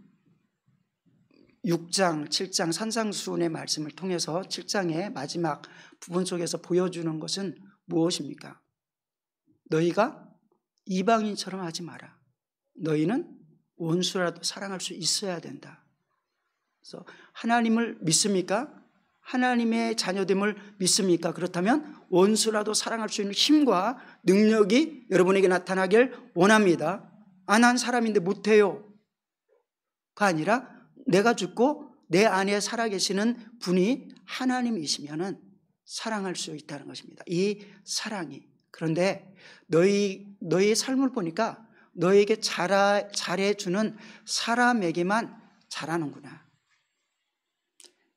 6장, 7장 산상수훈의 말씀을 통해서 7장의 마지막 부분 속에서 보여주는 것은 무엇입니까? 너희가 이방인처럼 하지 마라. 너희는 원수라도 사랑할 수 있어야 된다. 그래서 하나님을 믿습니까? 하나님의 자녀됨을 믿습니까? 그렇다면 원수라도 사랑할 수 있는 힘과 능력이 여러분에게 나타나길 원합니다. 난 사람인데 못해요 가 아니라 내가 죽고 내 안에 살아계시는 분이 하나님이시면 사랑할 수 있다는 것입니다. 이 사랑이. 그런데 너희의 삶을 보니까 너에게 잘해주는 사람에게만 잘하는구나.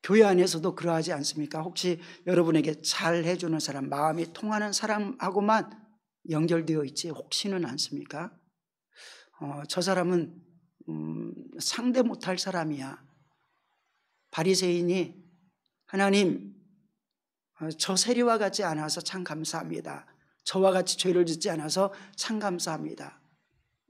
교회 안에서도 그러하지 않습니까? 혹시 여러분에게 잘해주는 사람, 마음이 통하는 사람하고만 연결되어 있지 혹시는 않습니까? 저 사람은 상대 못할 사람이야. 바리새인이 하나님 저 세리와 같지 않아서 참 감사합니다. 저와 같이 죄를 짓지 않아서 참 감사합니다.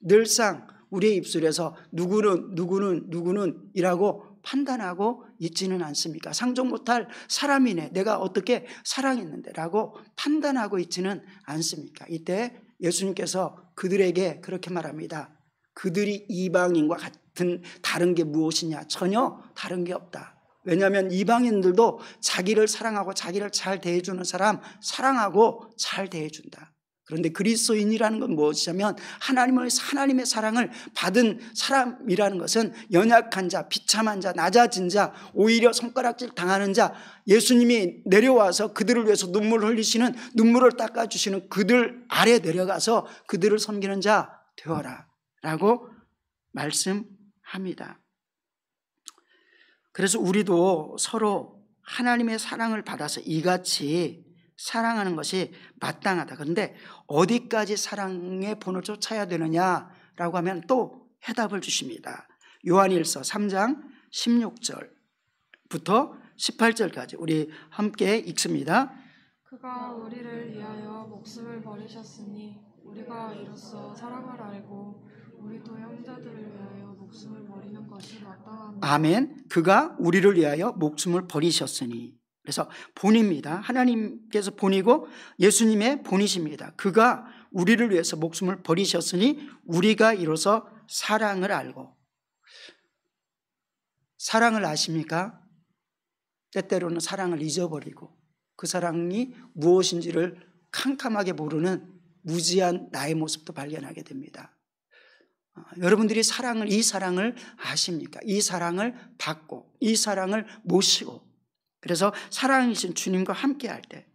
늘상 우리의 입술에서 누구는 이라고 판단하고 있지는 않습니까? 상종 못할 사람이네. 내가 어떻게 사랑했는데 라고 판단하고 있지는 않습니까? 이때 예수님께서 그들에게 그렇게 말합니다. 그들이 이방인과 같은 다른 게 무엇이냐? 전혀 다른 게 없다. 왜냐하면 이방인들도 자기를 사랑하고 자기를 잘 대해주는 사람 사랑하고 잘 대해준다. 그런데 그리스도인이라는 건 무엇이냐면 하나님의 사랑을 받은 사람이라는 것은 연약한 자, 비참한 자, 낮아진 자, 오히려 손가락질 당하는 자, 예수님이 내려와서 그들을 위해서 눈물을 흘리시는, 눈물을 닦아주시는 그들 아래 내려가서 그들을 섬기는 자 되어라 라고 말씀합니다. 그래서 우리도 서로 하나님의 사랑을 받아서 이같이 사랑하는 것이 마땅하다. 그런데 어디까지 사랑의 본을 쫓아야 되느냐라고 하면 또 해답을 주십니다. 요한일서 3장 16절부터 18절까지 우리 함께 읽습니다. 그가 우리를 위하여 목숨을 버리셨으니 우리가 이로써 사랑을 알고 우리도 형제들을 위하여 목숨을 버리는 것이 마땅합니다. 아멘. 그가 우리를 위하여 목숨을 버리셨으니. 그래서 본입니다. 하나님께서 본이고 예수님의 본이십니다. 그가 우리를 위해서 목숨을 버리셨으니 우리가 이로써 사랑을 알고. 사랑을 아십니까? 때때로는 사랑을 잊어버리고 그 사랑이 무엇인지를 캄캄하게 모르는 무지한 나의 모습도 발견하게 됩니다. 여러분들이 이 사랑을 아십니까? 이 사랑을 받고 이 사랑을 모시고 그래서 사랑이신 주님과 함께 할 때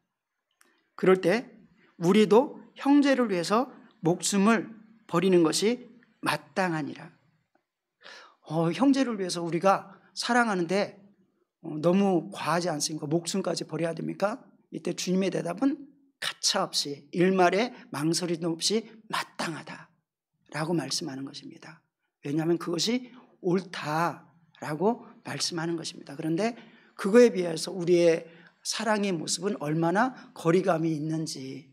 그럴 때 우리도 형제를 위해서 목숨을 버리는 것이 마땅하니라. 형제를 위해서 우리가 사랑하는데 너무 과하지 않습니까? 목숨까지 버려야 됩니까? 이때 주님의 대답은 가차없이 일말의 망설임도 없이 마땅하다라고 말씀하는 것입니다. 왜냐하면 그것이 옳다라고 말씀하는 것입니다. 그런데 그거에 비해서 우리의 사랑의 모습은 얼마나 거리감이 있는지,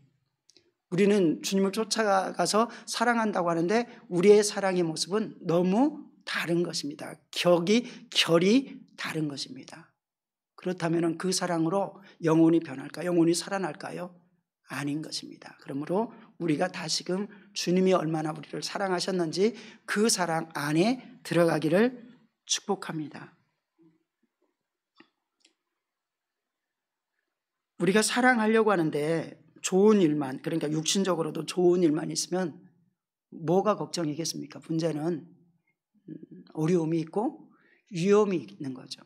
우리는 주님을 쫓아가서 사랑한다고 하는데 우리의 사랑의 모습은 너무 다른 것입니다. 결이 다른 것입니다. 그렇다면 그 사랑으로 영혼이 변할까요? 영혼이 살아날까요? 아닌 것입니다. 그러므로 우리가 다시금 주님이 얼마나 우리를 사랑하셨는지 그 사랑 안에 들어가기를 축복합니다. 우리가 사랑하려고 하는데 좋은 일만, 그러니까 육신적으로도 좋은 일만 있으면 뭐가 걱정이겠습니까? 문제는 어려움이 있고 위험이 있는 거죠.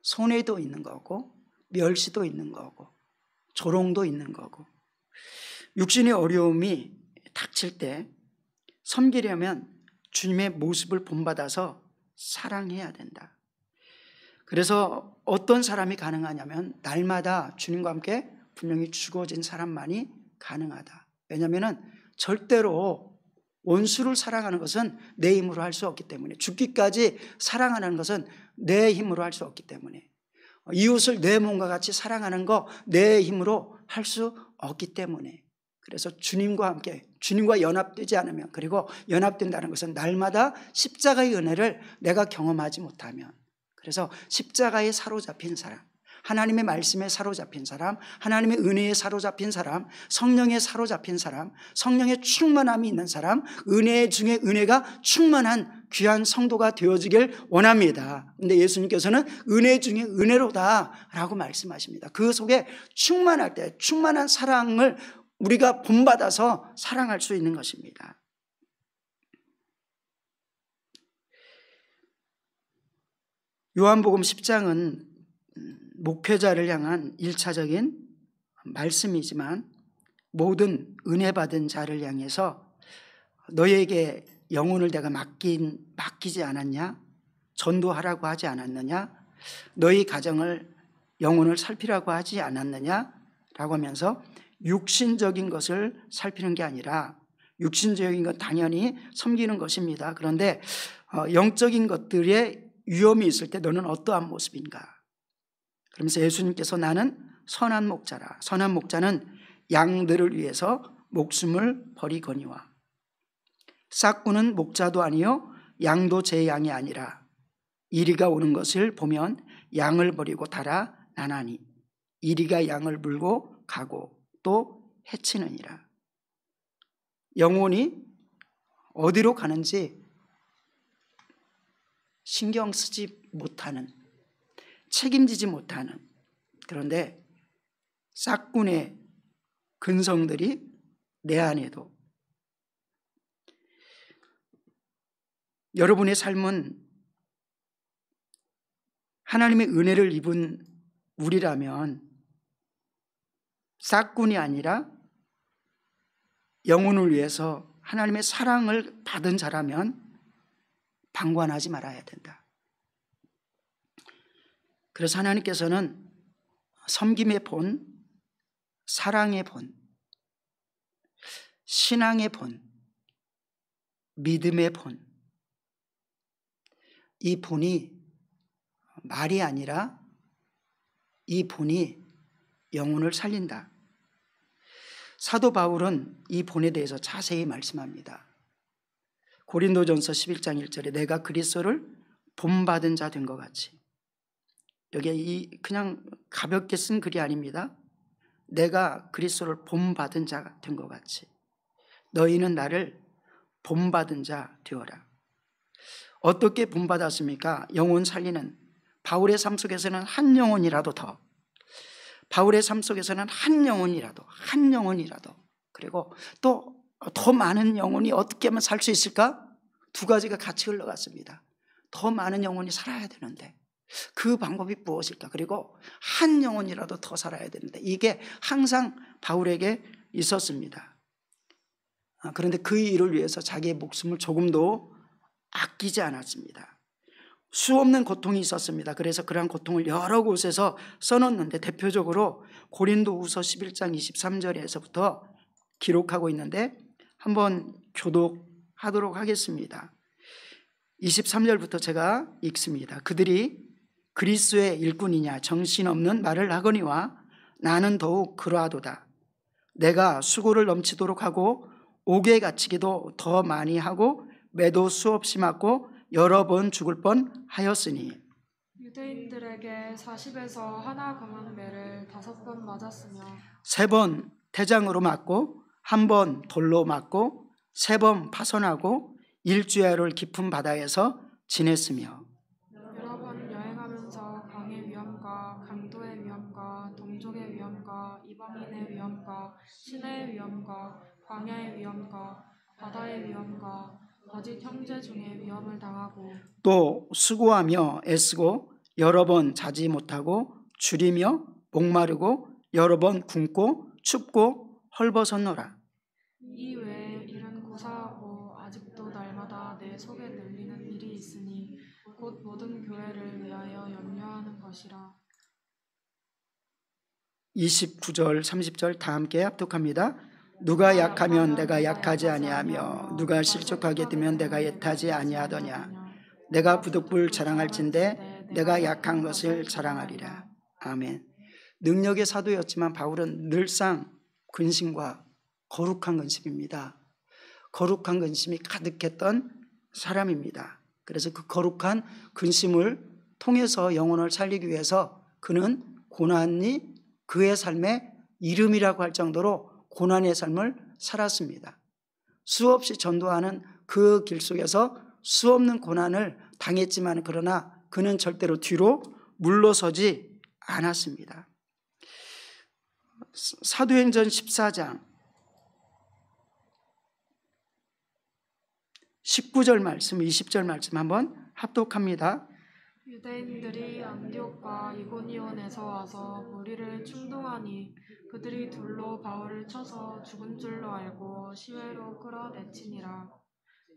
손해도 있는 거고 멸시도 있는 거고 조롱도 있는 거고. 육신의 어려움이 닥칠 때 섬기려면 주님의 모습을 본받아서 사랑해야 된다. 그래서 어떤 사람이 가능하냐면 날마다 주님과 함께 분명히 죽어진 사람만이 가능하다. 왜냐하면 절대로 원수를 사랑하는 것은 내 힘으로 할 수 없기 때문에, 죽기까지 사랑하는 것은 내 힘으로 할 수 없기 때문에, 이웃을 내 몸과 같이 사랑하는 거 내 힘으로 할 수 없기 때문에, 그래서 주님과 함께, 주님과 연합되지 않으면, 그리고 연합된다는 것은 날마다 십자가의 은혜를 내가 경험하지 못하면, 그래서 십자가에 사로잡힌 사람, 하나님의 말씀에 사로잡힌 사람, 하나님의 은혜에 사로잡힌 사람, 성령에 사로잡힌 사람, 성령의 충만함이 있는 사람, 은혜 중에 은혜가 충만한 귀한 성도가 되어지길 원합니다. 그런데 예수님께서는 은혜 중에 은혜로다라고 말씀하십니다. 그 속에 충만할 때 충만한 사랑을 우리가 본받아서 사랑할 수 있는 것입니다. 요한복음 10장은 목회자를 향한 1차적인 말씀이지만 모든 은혜 받은 자를 향해서 너희에게 영혼을 내가 맡기지 않았냐? 전도하라고 하지 않았느냐? 너희 가정을 영혼을 살피라고 하지 않았느냐? 라고 하면서 육신적인 것을 살피는 게 아니라, 육신적인 건 당연히 섬기는 것입니다. 그런데 영적인 것들의 위험이 있을 때 너는 어떠한 모습인가? 그러면서 예수님께서 나는 선한 목자라. 선한 목자는 양들을 위해서 목숨을 버리거니와. 싹구는 목자도 아니요 양도 제 양이 아니라 이리가 오는 것을 보면 양을 버리고 달아 나나니 이리가 양을 물고 가고 또 해치느니라. 영혼이 어디로 가는지 신경 쓰지 못하는, 책임지지 못하는, 그런데 싹군의 근성들이 내 안에도, 여러분의 삶은 하나님의 은혜를 입은 우리라면 싹군이 아니라 영혼을 위해서 하나님의 사랑을 받은 자라면 방관하지 말아야 된다. 그래서 하나님께서는 섬김의 본, 사랑의 본, 신앙의 본, 믿음의 본, 이 본이 말이 아니라 이 본이 영혼을 살린다. 사도 바울은 이 본에 대해서 자세히 말씀합니다. 고린도전서 11장 1절에 내가 그리스도를 본받은 자 된 것 같이. 여기에 그냥 가볍게 쓴 글이 아닙니다. 내가 그리스도를 본받은 자 된 것 같이 너희는 나를 본받은 자 되어라. 어떻게 본받았습니까? 영혼 살리는 바울의 삶 속에서는 한 영혼이라도 더, 바울의 삶 속에서는 한 영혼이라도, 그리고 또 더 많은 영혼이 어떻게 하면 살 수 있을까? 두 가지가 같이 흘러갔습니다. 더 많은 영혼이 살아야 되는데 그 방법이 무엇일까? 그리고 한 영혼이라도 더 살아야 되는데 이게 항상 바울에게 있었습니다. 그런데 그 일을 위해서 자기의 목숨을 조금도 아끼지 않았습니다. 수없는 고통이 있었습니다. 그래서 그러한 고통을 여러 곳에서 써놓는데 대표적으로 고린도후서 11장 23절에서부터 기록하고 있는데 한번 교독하도록 하겠습니다. 23절부터 제가 읽습니다. 그들이 그리스도의 일꾼이냐 정신없는 말을 하거니와 나는 더욱 그러하도다. 내가 수고를 넘치도록 하고 옥에 갇히기도 더 많이 하고 매도 수없이 맞고 여러 번 죽을 뻔하였으니 유대인들에게 40에서 하나 강한 매를 5번 맞았으며 3번 태장으로 맞고 1번 돌로 맞고 3번 파손하고 일주야를 깊은 바다에서 지냈으며 여러 번 여행하면서 강의 위험과 강도의 위험과 동족의 위험과 이방인의 위험과 신의 위험과 광야의 위험과 바다의 위험과 거짓 형제 중에 위험을 당하고 또 수고하며 애쓰고 여러 번 자지 못하고 줄이며 목마르고 여러 번 굶고 춥고 헐벗었노라. 이 외에 일은 고사하고 아직도 날마다 내 속에 늘리는 일이 있으니 곧 모든 교회를 위하여 염려하는 것이라. 29절 30절 다 함께 합독합니다. 누가 약하면 내가 약하지 아니하며 누가 실족하게 되면 내가 애타지 아니하더냐. 내가 부득불 자랑할진대 내가 약한 것을 자랑하리라. 아멘. 능력의 사도였지만 바울은 늘상 근심과 거룩한 근심입니다. 거룩한 근심이 가득했던 사람입니다. 그래서 그 거룩한 근심을 통해서 영혼을 살리기 위해서 그는 고난이 그의 삶의 이름이라고 할 정도로 고난의 삶을 살았습니다. 수없이 전도하는 그 길 속에서 수없는 고난을 당했지만 그러나 그는 절대로 뒤로 물러서지 않았습니다. 사도행전 14장 19절 말씀, 20절 말씀 한번 합독합니다. 유대인들이 안디옥과 이고니온에서 와서 무리를 충동하니 그들이 둘로 바울을 쳐서 죽은 줄로 알고 시외로 끌어내치니라.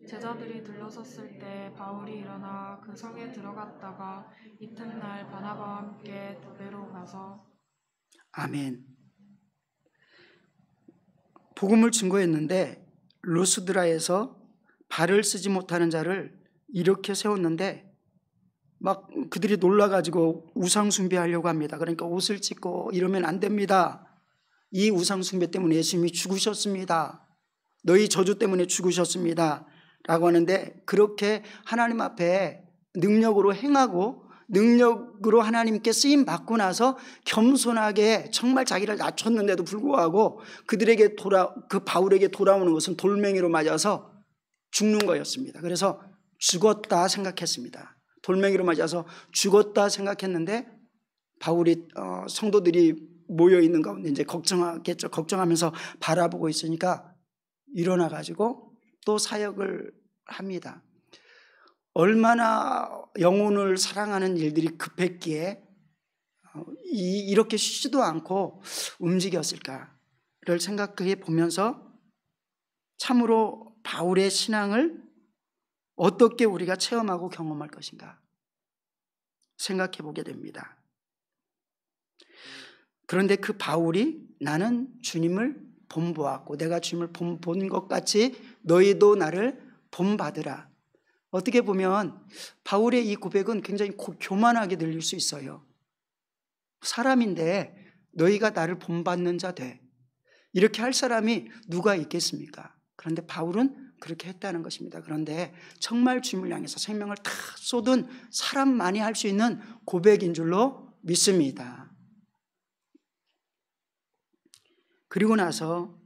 제자들이 들러섰을 때 바울이 일어나 그 성에 들어갔다가 이튿날 바나바와 함께 드베로 가서 아멘. 복음을 증거했는데 루스드라에서 발을 쓰지 못하는 자를 이렇게 세웠는데 막 그들이 놀라가지고 우상 숭배하려고 합니다. 그러니까 옷을 찢고 이러면 안 됩니다. 이 우상 숭배 때문에 예수님이 죽으셨습니다. 너희 저주 때문에 죽으셨습니다. 라고 하는데 그렇게 하나님 앞에 능력으로 행하고 능력으로 하나님께 쓰임 받고 나서 겸손하게 정말 자기를 낮췄는데도 불구하고 그들에게 그 바울에게 돌아오는 것은 돌멩이로 맞아서 죽는 거였습니다. 그래서 죽었다 생각했습니다. 돌멩이로 맞아서 죽었다 생각했는데 바울이 성도들이 모여 있는 가운데 이제 걱정하겠죠. 걱정하면서 바라보고 있으니까 일어나 가지고 또 사역을 합니다. 얼마나 영혼을 사랑하는 일들이 급했기에 이렇게 쉬지도 않고 움직였을까를 생각해 보면서 참으로 바울의 신앙을 어떻게 우리가 체험하고 경험할 것인가 생각해 보게 됩니다. 그런데 그 바울이 나는 주님을 본보았고 내가 주님을 본 것 같이 너희도 나를 본받으라. 어떻게 보면 바울의 이 고백은 굉장히 교만하게 들릴 수 있어요. 사람인데 너희가 나를 본받는 자 돼. 이렇게 할 사람이 누가 있겠습니까? 그런데 바울은 그렇게 했다는 것입니다. 그런데 정말 주님을 향해서 생명을 다 쏟은 사람만이 할 수 있는 고백인 줄로 믿습니다. 그리고 나서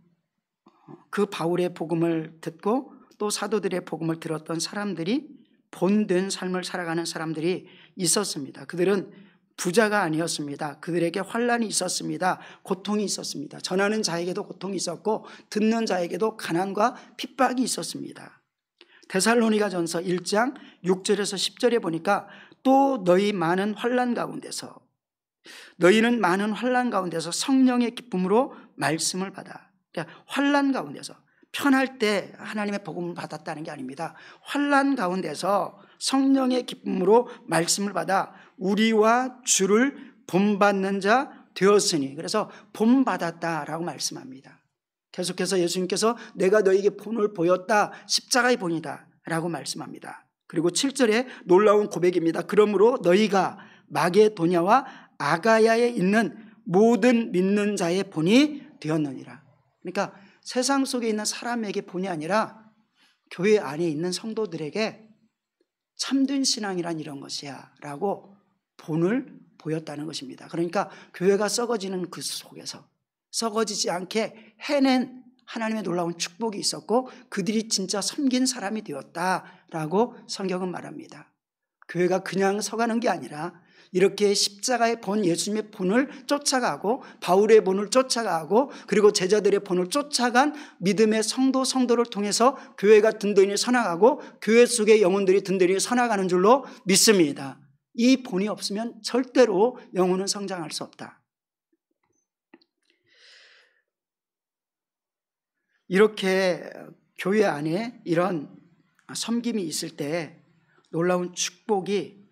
그 바울의 복음을 듣고 또 사도들의 복음을 들었던 사람들이 본된 삶을 살아가는 사람들이 있었습니다. 그들은 부자가 아니었습니다. 그들에게 환난이 있었습니다. 고통이 있었습니다. 전하는 자에게도 고통이 있었고 듣는 자에게도 가난과 핍박이 있었습니다. 데살로니가전서 1장 6절에서 10절에 보니까 또 너희는 많은 환난 가운데서 성령의 기쁨으로 말씀을 받아. 그러니까 환난 가운데서 편할 때 하나님의 복음을 받았다는 게 아닙니다. 환난 가운데서 성령의 기쁨으로 말씀을 받아 우리와 주를 본받는 자 되었으니, 그래서 본받았다라고 말씀합니다. 계속해서 예수님께서 내가 너에게 본을 보였다, 십자가의 본이다 라고 말씀합니다. 그리고 7절에 놀라운 고백입니다. 그러므로 너희가 마게도냐와 아가야에 있는 모든 믿는 자의 본이 되었느니라. 그러니까 세상 속에 있는 사람에게 본이 아니라 교회 안에 있는 성도들에게 참된 신앙이란 이런 것이야 라고 본을 보였다는 것입니다. 그러니까 교회가 썩어지는 그 속에서 썩어지지 않게 해낸 하나님의 놀라운 축복이 있었고 그들이 진짜 섬긴 사람이 되었다라고 성경은 말합니다. 교회가 그냥 서가는 게 아니라 이렇게 십자가의 본, 예수님의 본을 쫓아가고 바울의 본을 쫓아가고 그리고 제자들의 본을 쫓아간 믿음의 성도를 통해서 교회가 든든히 서나가고 교회 속의 영혼들이 든든히 서나가는 줄로 믿습니다. 이 본이 없으면 절대로 영혼은 성장할 수 없다. 이렇게 교회 안에 이런 섬김이 있을 때 놀라운 축복이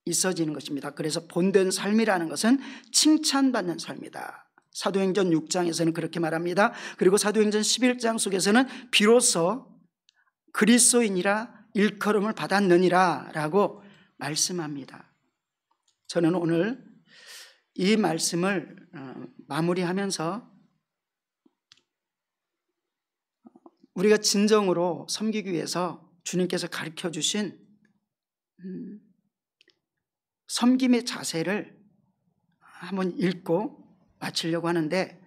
있어지는 것입니다. 그래서 본된 삶이라는 것은 칭찬받는 삶이다. 사도행전 6장에서는 그렇게 말합니다. 그리고 사도행전 11장 속에서는 비로소 그리스도인이라 일컬음을 받았느니라 라고 말씀합니다. 저는 오늘 이 말씀을 마무리하면서 우리가 진정으로 섬기기 위해서 주님께서 가르쳐 주신 섬김의 자세를 한번 읽고 마치려고 하는데,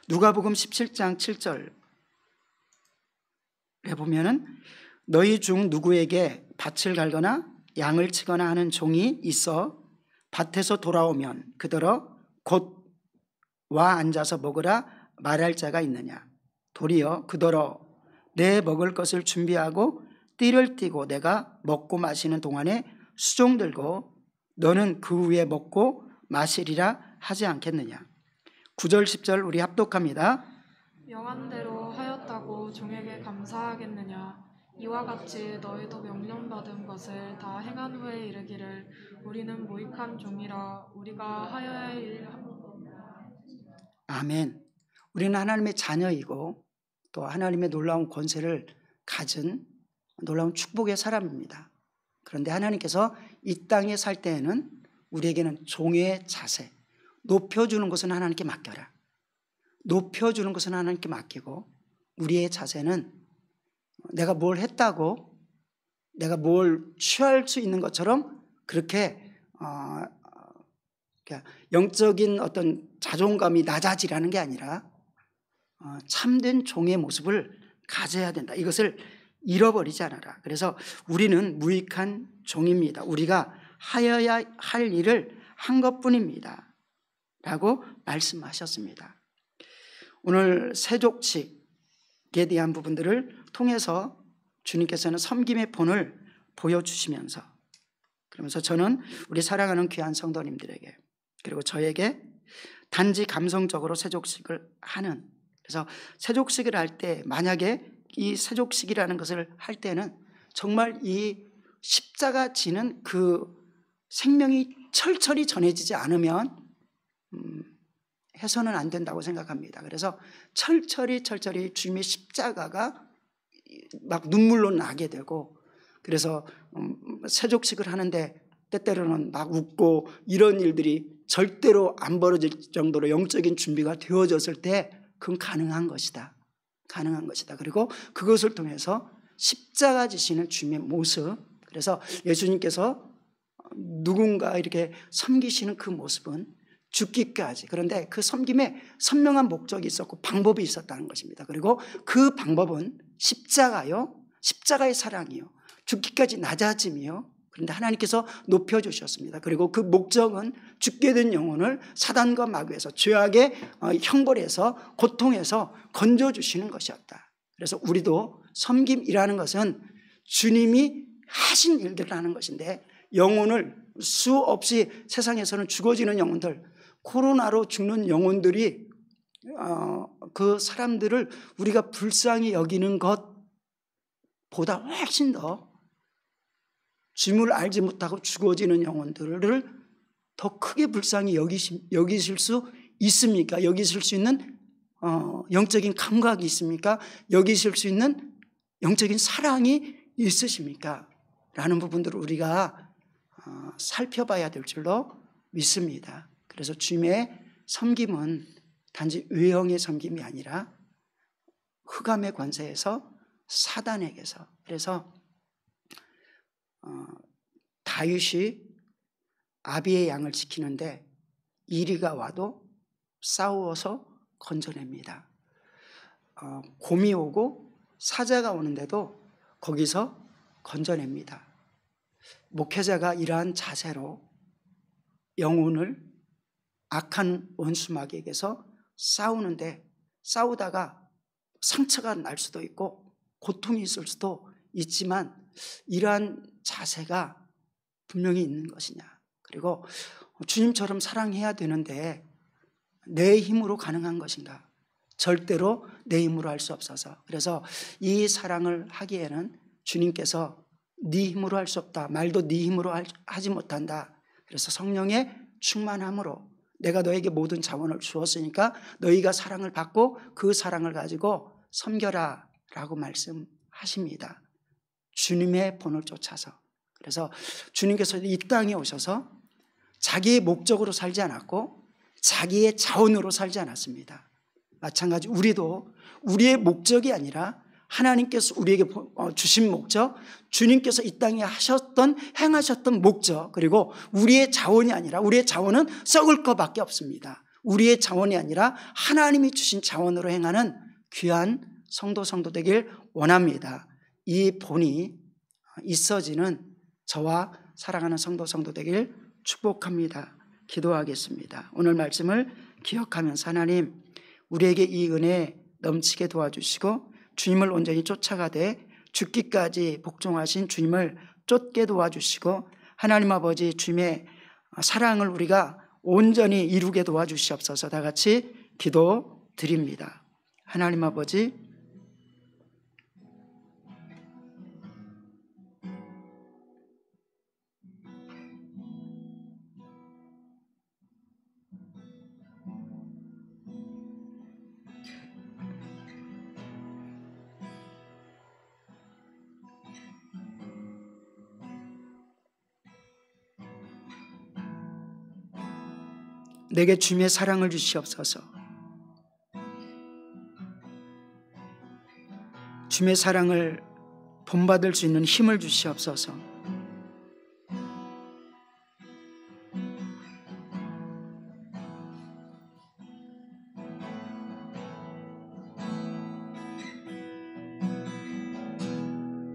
누가복음 17장 7절에 보면은 너희 중 누구에게 밭을 갈거나 양을 치거나 하는 종이 있어 밭에서 돌아오면 그더러 곧 와 앉아서 먹으라 말할 자가 있느냐. 도리어 그더러 내 먹을 것을 준비하고 띠를 띠고 내가 먹고 마시는 동안에 수종 들고 너는 그 위에 먹고 마시리라 하지 않겠느냐. 9절 10절 우리 합독합니다. 명한대로 하였다고 종에게 감사하겠느냐. 이와 같이 너희도 명령받은 것을 다 행한 후에 이르기를 우리는 무익한 종이라 우리가 하여야 할 일. 아멘. 우리는 하나님의 자녀이고 또 하나님의 놀라운 권세를 가진 놀라운 축복의 사람입니다. 그런데 하나님께서 이 땅에 살 때에는 우리에게는 종의 자세, 높여주는 것은 하나님께 맡겨라. 높여주는 것은 하나님께 맡기고 우리의 자세는 내가 뭘 했다고 내가 뭘 취할 수 있는 것처럼 그렇게 영적인 어떤 자존감이 낮아지라는 게 아니라 참된 종의 모습을 가져야 된다. 이것을 잃어버리지 않아라. 그래서 우리는 무익한 종입니다. 우리가 하여야 할 일을 한 것뿐입니다 라고 말씀하셨습니다. 오늘 세족식에 대한 부분들을 통해서 주님께서는 섬김의 본을 보여주시면서, 그러면서 저는 우리 사랑하는 귀한 성도님들에게 그리고 저에게 단지 감성적으로 세족식을 하는, 그래서 세족식을 할 때 만약에 이 세족식이라는 것을 할 때는 정말 이 십자가 지는 그 생명이 철철이 전해지지 않으면 해서는 안 된다고 생각합니다. 그래서 철철이 주님의 십자가가 막 눈물로 나게 되고 그래서 세족식을 하는데 때때로는 막 웃고 이런 일들이 절대로 안 벌어질 정도로 영적인 준비가 되어졌을 때 그건 가능한 것이다. 가능한 것이다. 그리고 그것을 통해서 십자가 지시는 주님의 모습, 그래서 예수님께서 누군가 이렇게 섬기시는 그 모습은 죽기까지, 그런데 그 섬김에 선명한 목적이 있었고 방법이 있었다는 것입니다. 그리고 그 방법은 십자가요, 십자가의 사랑이요, 죽기까지 낮아짐이요, 그런데 하나님께서 높여주셨습니다. 그리고 그 목적은 죽게 된 영혼을 사단과 마귀에서, 죄악의 형벌에서, 고통에서 건져주시는 것이었다. 그래서 우리도 섬김이라는 것은 주님이 하신 일들을 하는 것인데, 영혼을 수없이 세상에서는 죽어지는 영혼들, 코로나로 죽는 영혼들이 그 사람들을 우리가 불쌍히 여기는 것보다 훨씬 더 주님을 알지 못하고 죽어지는 영혼들을 더 크게 불쌍히 여기실 수 있습니까? 여기실 수 있는 영적인 감각이 있습니까? 여기실 수 있는 영적인 사랑이 있으십니까? 라는 부분들을 우리가 살펴봐야 될 줄로 믿습니다. 그래서 주님의 섬김은 단지 외형의 섬김이 아니라 흑암의 권세에서, 사단에게서, 그래서 다윗이 아비의 양을 지키는데 이리가 와도 싸워서 건져냅니다. 곰이 오고 사자가 오는데도 거기서 건져냅니다. 목회자가 이러한 자세로 영혼을 악한 원수 마귀에게서 싸우는데, 싸우다가 상처가 날 수도 있고 고통이 있을 수도 있지만 이러한 자세가 분명히 있는 것이냐, 그리고 주님처럼 사랑해야 되는데 내 힘으로 가능한 것인가? 절대로 내 힘으로 할 수 없어서, 그래서 이 사랑을 하기에는 주님께서 네 힘으로 할 수 없다, 말도 네 힘으로 하지 못한다, 그래서 성령의 충만함으로 내가 너에게 모든 자원을 주었으니까 너희가 사랑을 받고 그 사랑을 가지고 섬겨라 라고 말씀하십니다. 주님의 본을 쫓아서. 그래서 주님께서 이 땅에 오셔서 자기의 목적으로 살지 않았고 자기의 자원으로 살지 않았습니다. 마찬가지 우리도 우리의 목적이 아니라 하나님께서 우리에게 주신 목적, 주님께서 이 땅에 행하셨던 목적, 그리고 우리의 자원이 아니라, 우리의 자원은 썩을 것밖에 없습니다. 우리의 자원이 아니라 하나님이 주신 자원으로 행하는 귀한 성도 되길 원합니다. 이 본이 있어지는 저와 사랑하는 성도 되길 축복합니다. 기도하겠습니다. 오늘 말씀을 기억하면서 하나님, 우리에게 이 은혜 넘치게 도와주시고 주님을 온전히 쫓아가되 죽기까지 복종하신 주님을 쫓게 도와주시고, 하나님 아버지 주님의 사랑을 우리가 온전히 이루게 도와주시옵소서. 다 같이 기도드립니다. 하나님 아버지, 내게 주님의 사랑을 주시옵소서. 주님의 사랑을 본받을 수 있는 힘을 주시옵소서.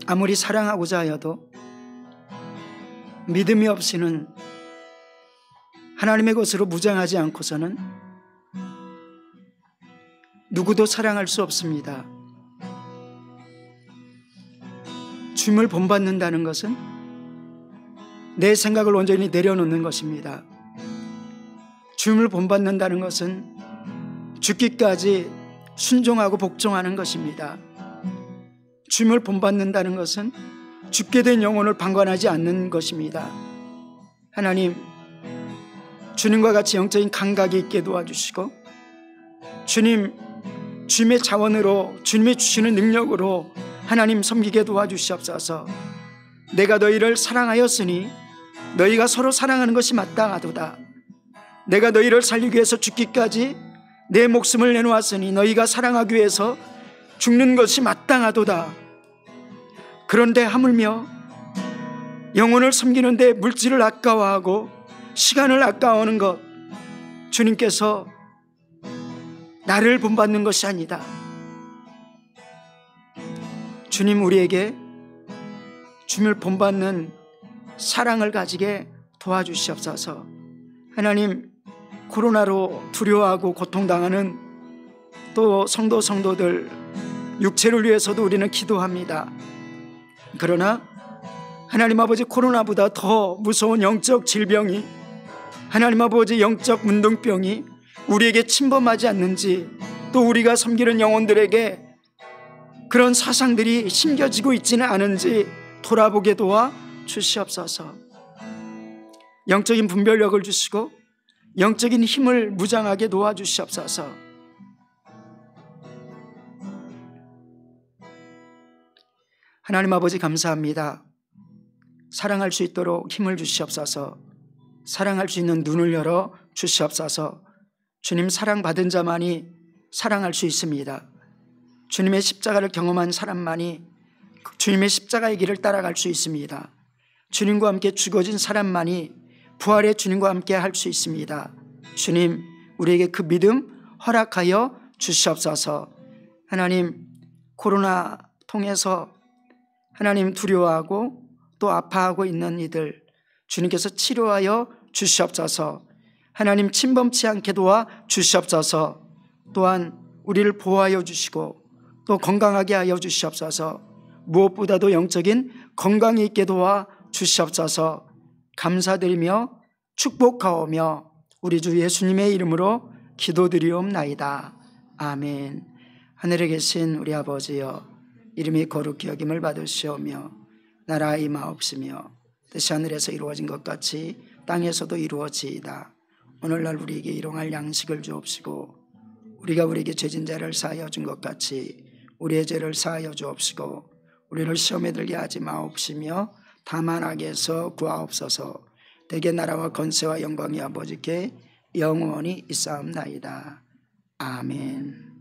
아무리 사랑하고자 하여도 믿음이 없이는, 하나님의 것으로 무장하지 않고서는 누구도 사랑할 수 없습니다. 주님을 본받는다는 것은 내 생각을 온전히 내려놓는 것입니다. 주님을 본받는다는 것은 죽기까지 순종하고 복종하는 것입니다. 주님을 본받는다는 것은 죽게 된 영혼을 방관하지 않는 것입니다. 하나님, 주님과 같이 영적인 감각이 있게 도와주시고, 주님의 자원으로, 주님이 주시는 능력으로 하나님 섬기게 도와주시옵소서. 내가 너희를 사랑하였으니 너희가 서로 사랑하는 것이 마땅하도다. 내가 너희를 살리기 위해서 죽기까지 내 목숨을 내놓았으니 너희가 사랑하기 위해서 죽는 것이 마땅하도다. 그런데 하물며 영혼을 섬기는데 물질을 아까워하고 시간을 아까워하는 것, 주님께서 나를 본받는 것이 아니다. 주님, 우리에게 주님을 본받는 사랑을 가지게 도와주시옵소서. 하나님, 코로나로 두려워하고 고통당하는 또 성도들 육체를 위해서도 우리는 기도합니다. 그러나 하나님 아버지, 코로나보다 더 무서운 영적 질병이, 하나님 아버지 영적 문둥병이 우리에게 침범하지 않는지, 또 우리가 섬기는 영혼들에게 그런 사상들이 심겨지고 있지는 않은지 돌아보게 도와 주시옵소서. 영적인 분별력을 주시고 영적인 힘을 무장하게 도와주시옵소서. 하나님 아버지, 감사합니다. 사랑할 수 있도록 힘을 주시옵소서. 사랑할 수 있는 눈을 열어 주시옵소서. 주님, 사랑받은 자만이 사랑할 수 있습니다. 주님의 십자가를 경험한 사람만이 주님의 십자가의 길을 따라갈 수 있습니다. 주님과 함께 죽어진 사람만이 부활의 주님과 함께 할 수 있습니다. 주님, 우리에게 그 믿음 허락하여 주시옵소서. 하나님, 코로나 통해서 하나님 두려워하고 또 아파하고 있는 이들 주님께서 치료하여 주시옵소서. 하나님, 침범치 않게 도와 주시옵소서. 또한 우리를 보호하여 주시고 또 건강하게 하여 주시옵소서. 무엇보다도 영적인 건강이 있게 도와 주시옵소서. 감사드리며 축복하오며 우리 주 예수님의 이름으로 기도드리옵나이다. 아멘. 하늘에 계신 우리 아버지여, 이름이 거룩히 여김을 받으시오며 나라 임하옵시며 뜻이 하늘에서 이루어진 것 같이 땅에서도 이루어지이다. 오늘날 우리에게 일용할 양식을 주옵시고 우리가 우리에게 죄진 자를 사하여 준 것 같이 우리의 죄를 사하여 주옵시고 우리를 시험에 들게 하지 마옵시며 다만 악에서 구하옵소서. 대개 나라와 권세와 영광이 아버지께 영원히 있사옵나이다. 아멘.